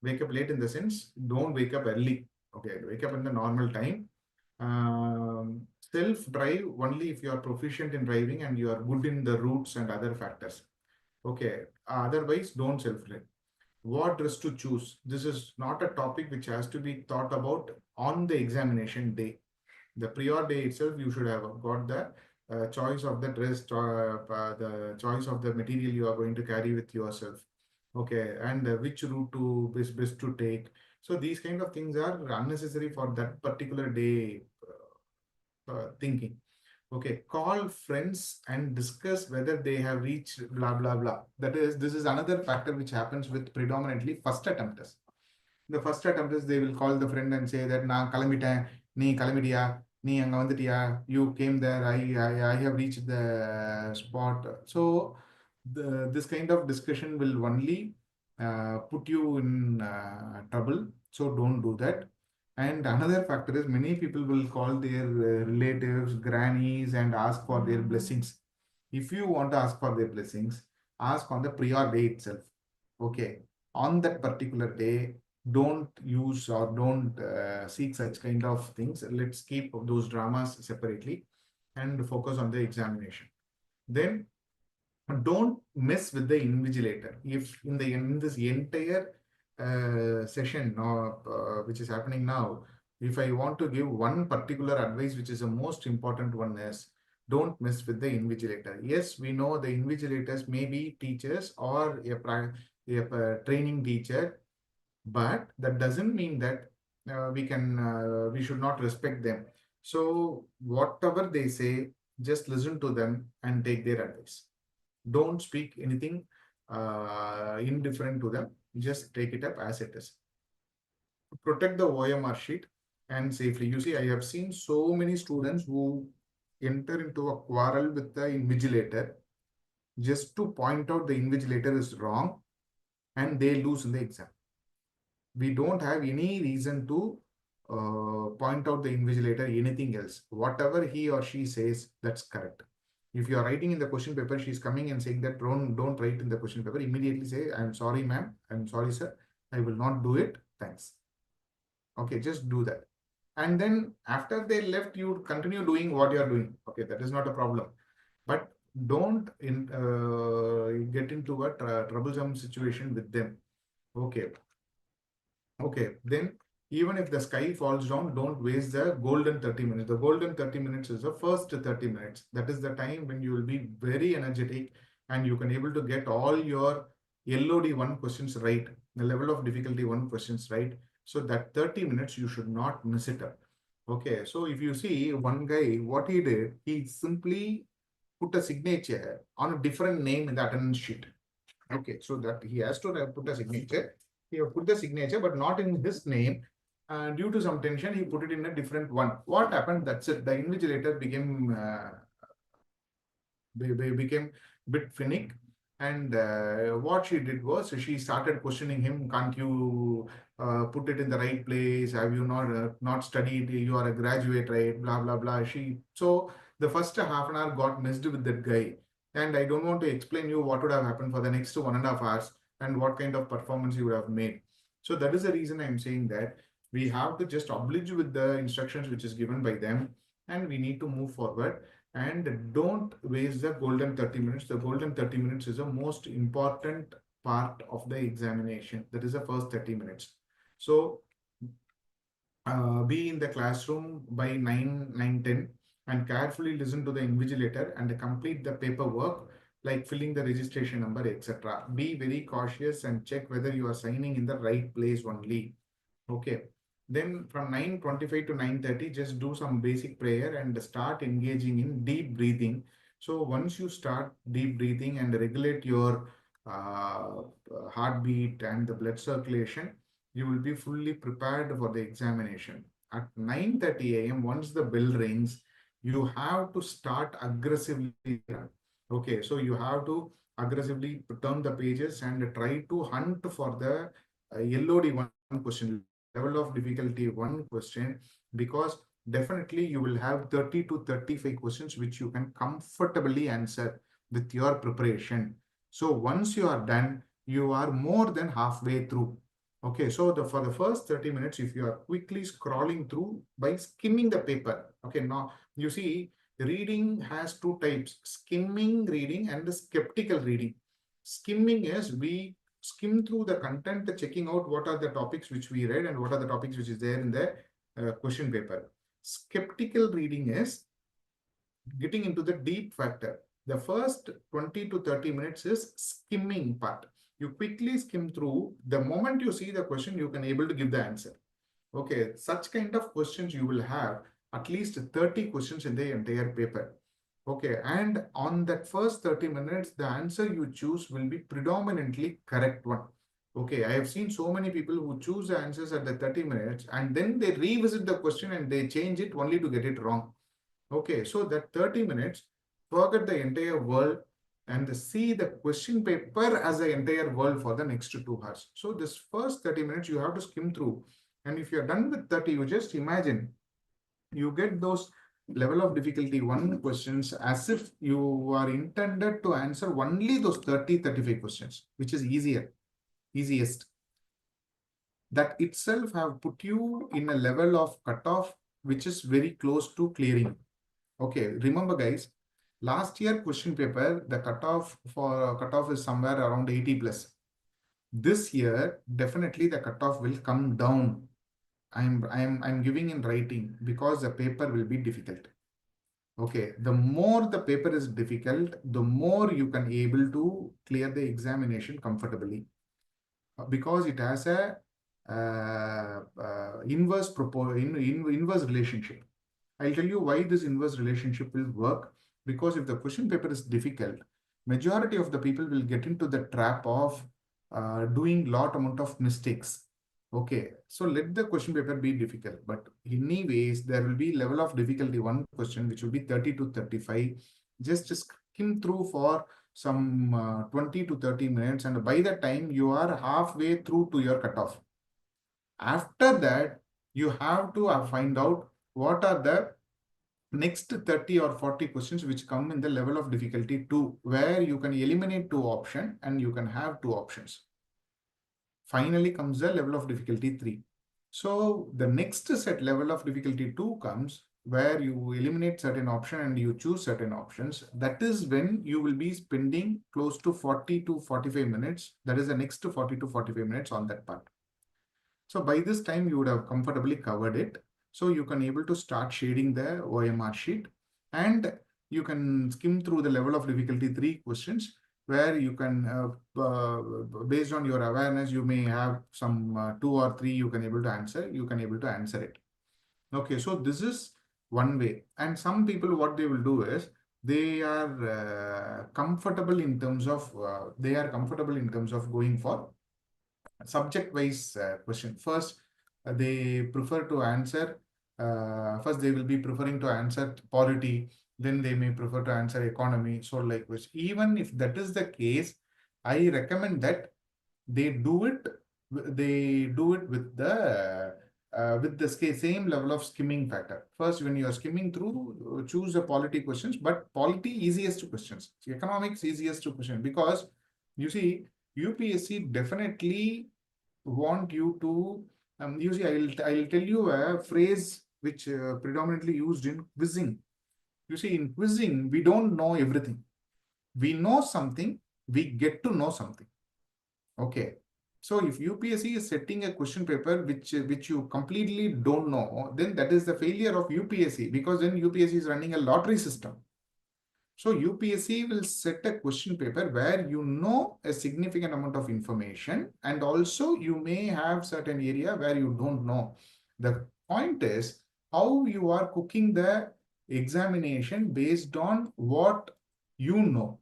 in the sense, don't wake up early. Okay, wake up in the normal time. Self-drive only if you are proficient in driving and you are good in the routes and other factors. Okay, otherwise don't self-drive. What dress to choose? This is not a topic which has to be thought about on the examination day. The prior day itself, you should have got the choice of the dress, the choice of the material you are going to carry with yourself. Okay, and which route to best to take. So these kind of things are unnecessary for that particular day thinking. Okay, call friends and discuss whether they have reached blah blah blah. That is, this is another factor which happens with predominantly first attempters. The first attempt is they will call the friend and say that நான் கிளம்பிட்டேன், நீ கிளம்பிட்டியா, நீ அங்க வந்துட்டியா, you came there, I have reached the spot. So this kind of discussion will only put you in trouble. So don't do that. And another factor is many people will call their relatives, grannies, and ask for their blessings. If you want to ask for their blessings, ask on the prior day itself. Okay. On that particular day, don't use or don't seek such kind of things. Let's keep those dramas separately and focus on the examination. Then don't mess with the invigilator. If in this entire session which is happening now, if I want to give one particular advice, which is the most important one, is don't mess with the invigilator. Yes, we know the invigilators may be teachers or a training teacher, but that doesn't mean that we should not respect them. So whatever they say, just listen to them and take their advice. Don't speak anything indifferent to them. Just take it up as it is. Protect the OMR sheet and safely. You see, I have seen so many students who enter into a quarrel with the invigilator just to point out the invigilator is wrong, and they lose in the exam. We don't have any reason to point out the invigilator anything else. Whatever he or she says, that's correct. If you are writing in the question paper, she's coming and saying that don't write in the question paper, immediately say, I'm sorry, ma'am. I'm sorry, sir. I will not do it. Thanks. Okay, just do that. And then after they left, you continue doing what you are doing. Okay, that is not a problem. But don't get into a troublesome situation with them. Okay. Okay, then even if the sky falls down, don't waste the golden 30 minutes. The golden 30 minutes is the first 30 minutes. That is the time when you will be very energetic and you can able to get all your LOD 1 questions right, the level of difficulty 1 questions right. So that 30 minutes, you should not miss it up. Okay, so if you see one guy, what he did, he simply put a signature on a different name in the attendance sheet. Okay, so that he has to put a signature. He put the signature, but not in his name. Due to some tension, he put it in a different one. What happened? That's it. The invigilator became became a bit finick. And what she did was she started questioning him. Can't you put it in the right place? Have you not studied? You are a graduate, right? Blah blah blah. So the first half an hour got messed with that guy. And I don't want to explain you what would have happened for the next 1.5 hours and what kind of performance you would have made. So that is the reason I'm saying that we have to just oblige with the instructions which is given by them, and we need to move forward. And don't waste the golden 30 minutes. The golden 30 minutes is the most important part of the examination. That is the first 30 minutes. So be in the classroom by 9:10 and carefully listen to the invigilator and complete the paperwork like filling the registration number, etc. Be very cautious and check whether you are signing in the right place only. Okay. Then from 9:25 to 9:30, just do some basic prayer and start engaging in deep breathing. So once you start deep breathing and regulate your heartbeat and the blood circulation, you will be fully prepared for the examination. At 9:30 a.m., once the bell rings, you have to start aggressively. Okay, so you have to aggressively turn the pages and try to hunt for the LOD 1 question, level of difficulty 1 question, because definitely you will have 30 to 35 questions which you can comfortably answer with your preparation. So once you are done, you are more than halfway through. Okay, so for the first 30 minutes, if you are quickly scrolling through by skimming the paper, okay, now you see reading has 2 types, skimming reading and skeptical reading. Skimming is we skim through the content, checking out what are the topics which we read and what are the topics which is there in the question paper. Skeptical reading is getting into the deep factor. The first 20 to 30 minutes is skimming part. You quickly skim through. The moment you see the question, you can able to give the answer. Okay, such kind of questions you will have at least 30 questions in the entire paper. Okay, and on that first 30 minutes, the answer you choose will be predominantly correct one. Okay, I have seen so many people who choose the answers at the 30 minutes and then they revisit the question and they change it only to get it wrong. Okay, so that 30 minutes, forget the entire world and see the question paper as the entire world for the next 2 hours. So this first 30 minutes you have to skim through. And if you're done with 30, you just imagine you get those level of difficulty 1 questions as if you are intended to answer only those 35 questions, which is easiest. That itself have put you in a level of cutoff which is very close to clearing. Okay, remember guys, last year question paper, the cutoff is somewhere around 80 plus. This year, definitely the cutoff will come down. I'm giving in writing because the paper will be difficult. Okay, the more the paper is difficult, the more you can able to clear the examination comfortably because it has a inverse relationship. I'll tell you why this inverse relationship will work. Because if the question paper is difficult, majority of the people will get into the trap of doing lot amount of mistakes. Okay, so let the question paper be difficult, but anyways, there will be level of difficulty 1 question which will be 30 to 35. Just skim through for some 20 to 30 minutes, and by the time you are halfway through to your cutoff. After that, you have to find out what are the next 30 or 40 questions which come in the level of difficulty 2, where you can eliminate 2 options and you can have 2 options. Finally comes the level of difficulty 3. So the next set level of difficulty 2 comes where you eliminate certain option and you choose certain options. That is when you will be spending close to 40 to 45 minutes. That is the next 40 to 45 minutes on that part. So by this time you would have comfortably covered it. So you can able to start shading the OMR sheet and you can skim through the level of difficulty 3 questions where you can, based on your awareness, you may have some 2 or 3 you can able to answer. You can able to answer it. Okay, so this is one way. And some people, what they will do is they are comfortable in terms of going for subject-wise question. First, they prefer to answer. First, they will be preferring to answer polity. Then they may prefer to answer economy. So, like which, even if that is the case, I recommend that they do it. They do it with the same level of skimming factor. First, when you are skimming through, choose the polity questions, but polity easiest questions. Economics easiest question because you see UPSC definitely want you to you see I'll tell you a phrase which predominantly used in quizzing. You see, in quizzing we don't know everything. We know something, we get to know something. Okay, so if UPSC is setting a question paper which you completely don't know, then that is the failure of UPSC, because then UPSC is running a lottery system. So UPSC will set a question paper where you know a significant amount of information and also you may have certain area where you don't know. The point is how you are cooking the examination based on what you know.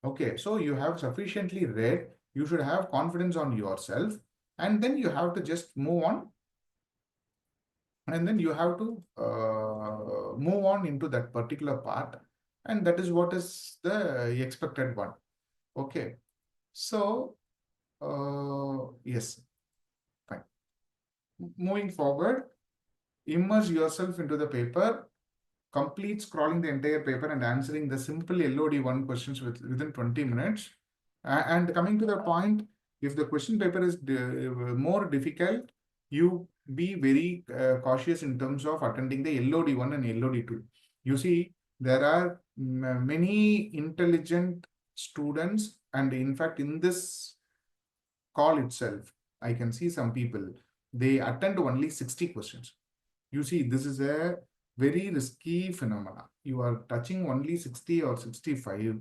Okay, so you have sufficiently read, you should have confidence on yourself, and then you have to just move on, and then you have to move on into that particular part, and that is what is the expected one. Okay, so yes, fine. Moving forward, immerse yourself into the paper, complete scrolling the entire paper and answering the simple LOD1 questions within 20 minutes. And coming to the point, if the question paper is more difficult, you be very cautious in terms of attending the LOD1 and LOD2. You see, there are many intelligent students, and in fact, in this call itself, I can see some people, they attend only 60 questions. You see, this is a very risky phenomena. You are touching only 60 or 65.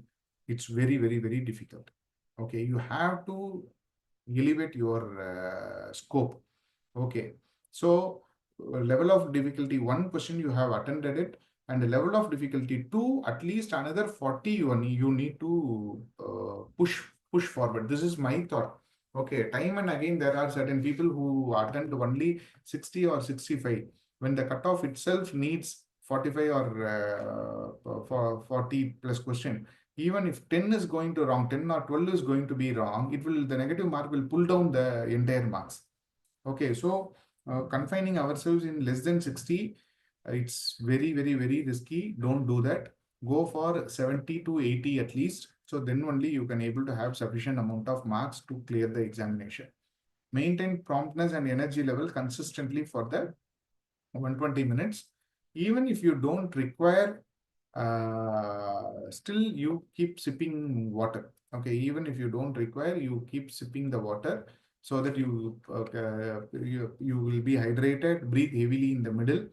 It's very, very, very difficult. Okay, you have to elevate your scope. Okay, so level of difficulty 1 question you have attended it, and the level of difficulty 2, at least another 40 you need to push forward. This is my thought. Okay, time and again, there are certain people who attend only 60 or 65 when the cutoff itself needs 45 or for 40 plus question. Even if 10 is going to wrong, 10 or 12 is going to be wrong, it will, the negative mark will pull down the entire marks. Okay, so confining ourselves in less than 60, it's very, very, very risky. Don't do that. Go for 70 to 80 at least. So then only you can able to have sufficient amount of marks to clear the examination. Maintain promptness and energy level consistently for the 120 minutes. Even if you don't require, still you keep sipping water. Okay, even if you don't require, you keep sipping the water so that you will be hydrated. Breathe heavily in the middle.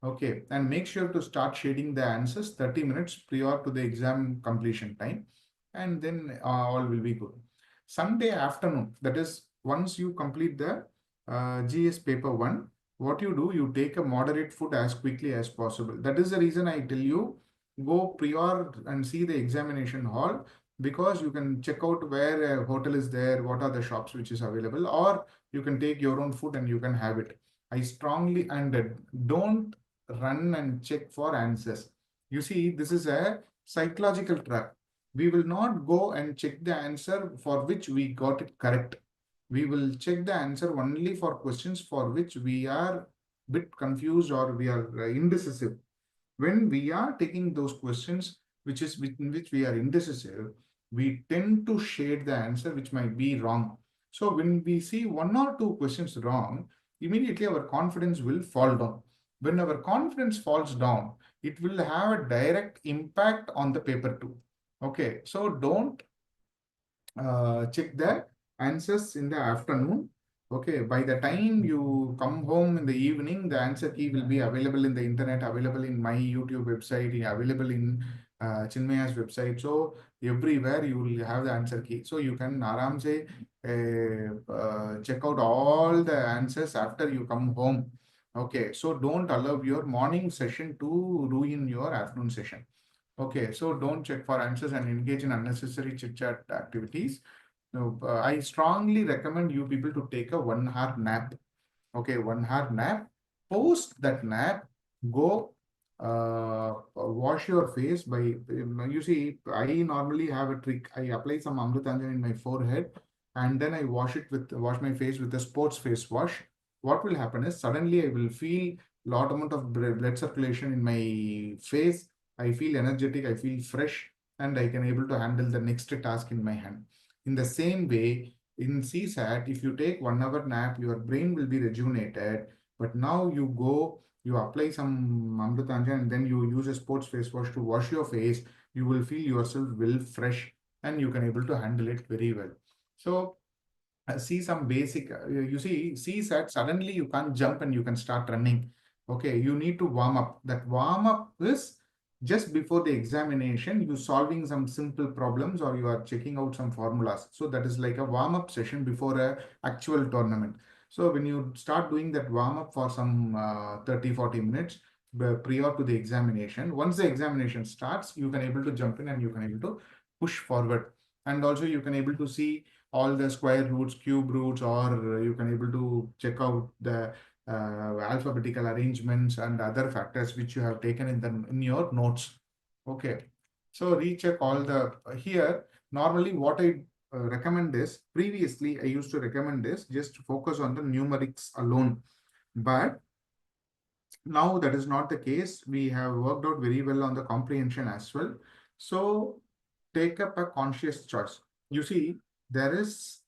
Okay, and make sure to start shading the answers 30 minutes prior to the exam completion time, and then all will be good. Sunday afternoon, that is, once you complete the GS paper 1, what you do, you take a moderate food as quickly as possible. That is the reason I tell you, go prior and see the examination hall, because you can check out where a hotel is there, what are the shops which is available, or you can take your own food and you can have it. I strongly, and don't run and check for answers. You see, this is a psychological trap. We will not go and check the answer for which we got it correct. We will check the answer only for questions for which we are bit confused or we are indecisive. When we are taking those questions which is in which we are indecisive, we tend to shade the answer which might be wrong. So when we see one or two questions wrong, immediately our confidence will fall down. When our confidence falls down, it will have a direct impact on the paper too. Okay, so don't check the answers in the afternoon. Okay, by the time you come home in the evening, the answer key will be available in the internet, available in my YouTube website, available in Chinmaya's website. So everywhere you will have the answer key. So you can aram say check out all the answers after you come home. Okay, so don't allow your morning session to ruin your afternoon session. Okay, so don't check for answers and engage in unnecessary chit chat activities. No, I strongly recommend you people to take a 1 hour nap. Okay, 1 hour nap. Post that nap, go wash your face by, you see, I normally have a trick. I apply some Amrutanjan in my forehead and then I wash my face with a sports face wash. What will happen is suddenly I will feel lot amount of blood circulation in my face. I feel energetic, I feel fresh, and I can able to handle the next task in my hand. In the same way, in CSAT, if you take 1 hour nap, your brain will be rejuvenated. But now you go, you apply some Amrutanjan, and then you use a sports face wash to wash your face. You will feel yourself well fresh, and you can able to handle it very well. So see some basic, you see, CSAT, suddenly you can't jump and you can start running. Okay, you need to warm up. That warm up is just before the examination, you solving some simple problems or you are checking out some formulas. So that is like a warm up session before a actual tournament. So when you start doing that warm up for some 30-40 minutes prior to the examination, once the examination starts, you can able to jump in and you can able to push forward. And also you can able to see all the square roots, cube roots, or you can able to check out the alphabetical arrangements and other factors which you have taken in your notes. Okay, so recheck all the here. Normally, what I recommend is, previously I used to recommend this, just focus on the numerics alone, but now that is not the case. We have worked out very well on the comprehension as well. So take up a conscious choice. You see, there is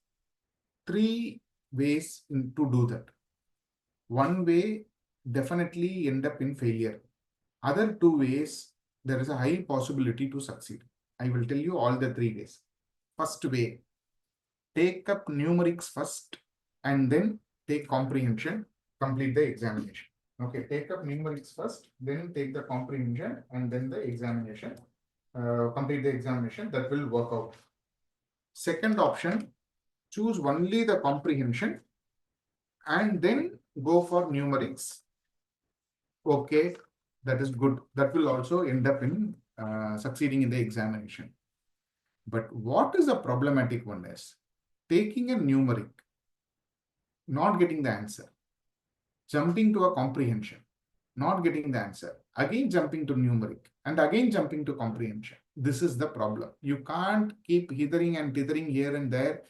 three ways to do that. One way definitely end up in failure. Other two ways, there is a high possibility to succeed. I will tell you all the three ways. First way, take up numerics first and then take comprehension, complete the examination. Okay, take up numerics first, then take the comprehension and then the examination. Complete the examination, that will work out. Second option, choose only the comprehension and then go for numerics. Okay, that is good. That will also end up in succeeding in the examination. But what is the problematic one is, taking a numeric, not getting the answer, jumping to a comprehension, not getting the answer, again jumping to numeric, and again jumping to comprehension. This is the problem. You can't keep hithering and tithering here and there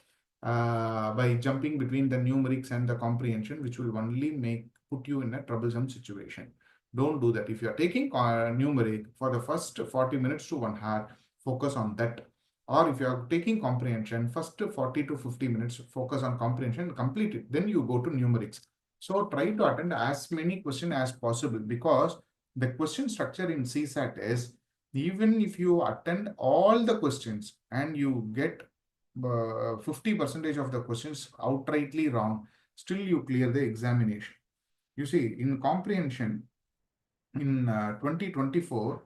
by jumping between the numerics and the comprehension, which will only put you in a troublesome situation. Don't do that. If you are taking numeric for the first 40 minutes to 1 hour, focus on that. Or if you are taking comprehension, first 40 to 50 minutes, focus on comprehension, complete it. Then you go to numerics. So try to attend as many questions as possible, because the question structure in CSAT is, even if you attend all the questions and you get 50% of the questions outrightly wrong, still you clear the examination. You see, in comprehension in 2024,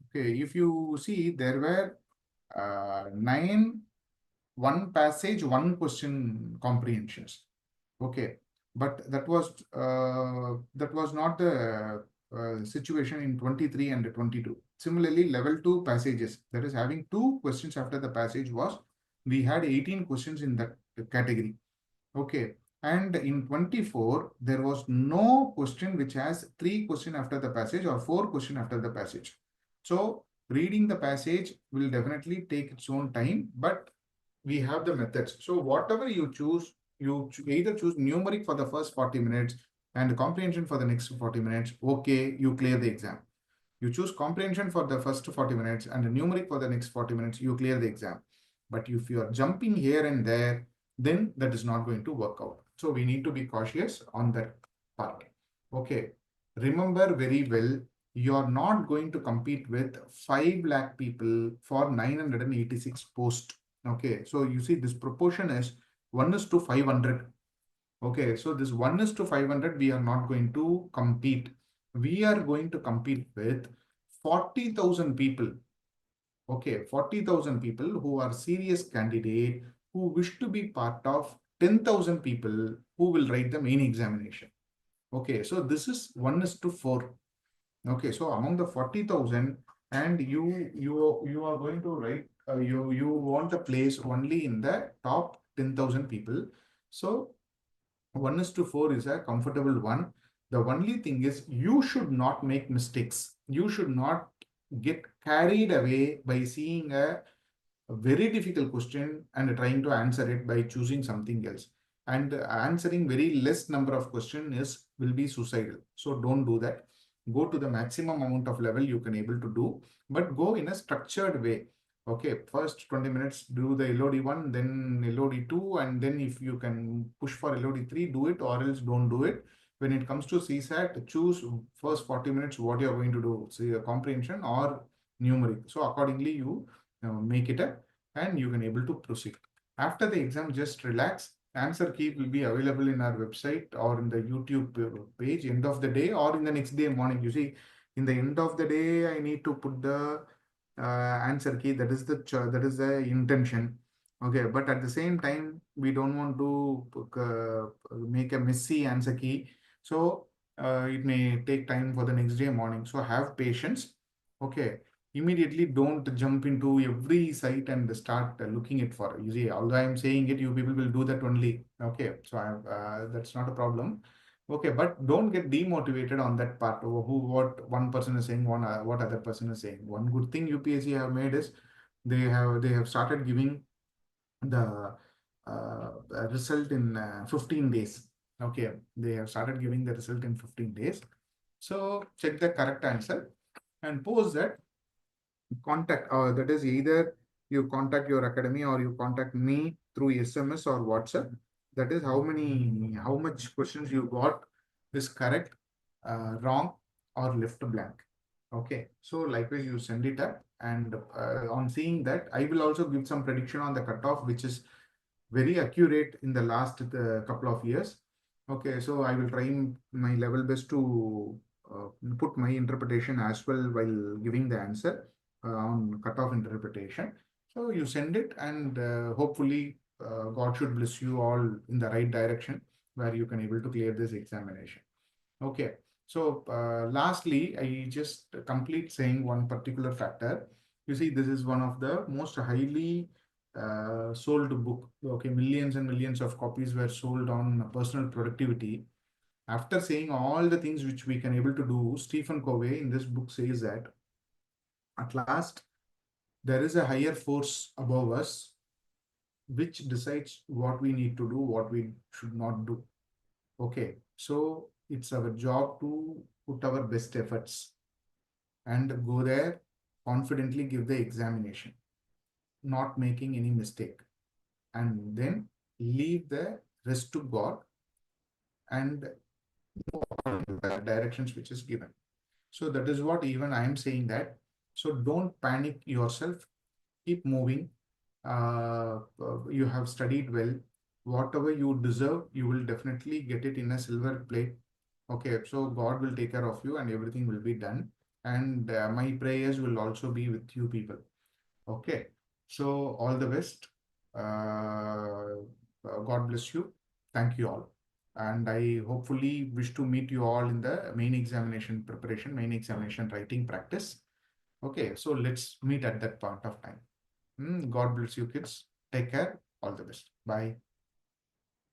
okay, if you see, there were 9 one passage, one question comprehensions. Okay, but that was not the situation in 23 and 22. Similarly, level 2 passages, that is having 2 questions after the passage, we had 18 questions in that category. Okay, and in 24 there was no question which has 3 questions after the passage or 4 questions after the passage. So reading the passage will definitely take its own time, but we have the methods. So whatever you choose, you either choose numeric for the first 40 minutes and comprehension for the next 40 minutes. Okay, you clear the exam. You choose comprehension for the first 40 minutes and numeric for the next 40 minutes, you clear the exam. But if you are jumping here and there, then that is not going to work out. So we need to be cautious on that part. Okay. Remember very well, you are not going to compete with 5 lakh people for 986 posts. Okay. So you see, this proportion is 1:500. Okay. So this 1:500, we are not going to compete. We are going to compete with 40,000 people. Okay, 40,000 people who are serious candidate, who wish to be part of 10,000 people who will write the main examination. Okay, so this is 1:4. Okay, so among the 40,000, and you are going to write, you want a place only in the top 10,000 people. So 1:4 is a comfortable one. The only thing is, you should not make mistakes. You should not get carried away by seeing a very difficult question and trying to answer it by choosing something else. And answering very less number of questions will be suicidal. So don't do that. Go to the maximum amount of level you can able to do, but go in a structured way. Okay, first 20 minutes do the LOD1, then LOD2, and then if you can push for LOD3, do it, or else don't do it. When it comes to CSAT, choose first 40 minutes what you are going to do, say a comprehension or numeric. So accordingly, you make it up and you can able to proceed. After the exam, just relax. Answer key will be available in our website or in the YouTube page end of the day or in the next day morning. You see, in the end of the day, I need to put the answer key. That is the intention. Okay, but at the same time, we don't want to make a messy answer key. So it may take time for the next day morning. So have patience. Okay, immediately don't jump into every site and start looking it for. You see, although I'm saying it, you people will do that only. Okay, so that's not a problem. Okay, but don't get demotivated on that part. What one person is saying, what other person is saying. One good thing UPSC have made is they have started giving the result in 15 days. Okay, they have started giving the result in 15 days. So check the correct answer and post that. Contact, that is either you contact your academy or you contact me through SMS or WhatsApp. That is how much questions you got is correct, wrong, or left blank. Okay, so likewise you send it up, and on seeing that, I will also give some prediction on the cutoff, which is very accurate in the last couple of years. Okay, so I will try my level best to put my interpretation as well while giving the answer on cutoff interpretation. So you send it, and hopefully God should bless you all in the right direction where you can able to clear this examination. Okay. So lastly, I just complete saying one particular factor. You see, this is one of the most highly sold book. Okay, millions and millions of copies were sold on personal productivity. After saying all the things which we can able to do, Stephen Covey in this book says that at last there is a higher force above us which decides what we need to do, what we should not do. Okay, so it's our job to put our best efforts and go there, confidently give the examination, not making any mistake, and then leave the rest to God and the directions which is given. So that is what even I am saying that. So don't panic yourself, keep moving. You have studied well. Whatever you deserve, you will definitely get it in a silver plate. Okay, so God will take care of you and everything will be done. And my prayers will also be with you people. Okay, so all the best. God bless you. Thank you all. And I hopefully wish to meet you all in the main examination preparation, main examination writing practice. Okay, so let's meet at that point of time. God bless you, kids. Take care. All the best. Bye.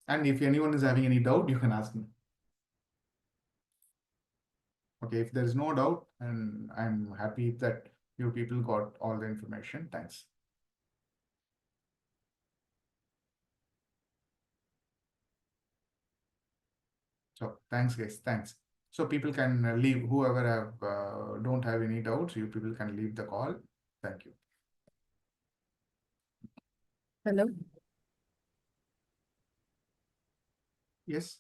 And if anyone is having any doubt, you can ask me. Okay, if there is no doubt, and I'm happy that you people got all the information. Thanks. So thanks, guys. Thanks. So people can leave. Whoever have don't have any doubts, you people can leave the call. Thank you. Hello. Yes.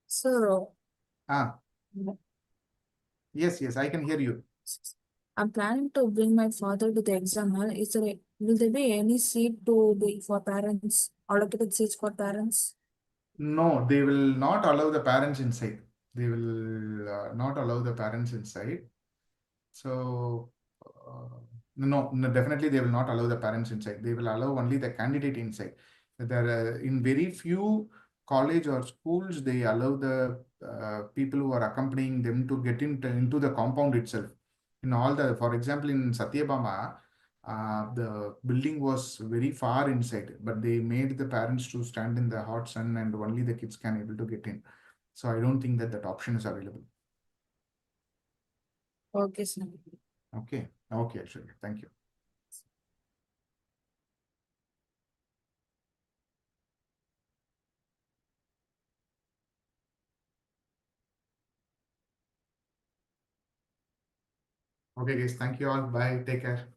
So, Ah. Yes. Yes. I can hear you. I'm planning to bring my father to the exam hall. Will there be any seat to be for parents, allocated seats for parents? No, they will not allow the parents inside. They will not allow the parents inside. So, no, no, definitely they will not allow the parents inside. They will allow only the candidate inside. There are, in very few college or schools, they allow the people who are accompanying them to get into the compound itself. In all the, for example, in Satyabama, the building was very far inside, but they made the parents to stand in the hot sun and only the kids can able to get in. So I don't think that that option is available. Okay, sir. Okay. Okay, sure. Thank you. Okay, guys. Thank you all. Bye. Take care.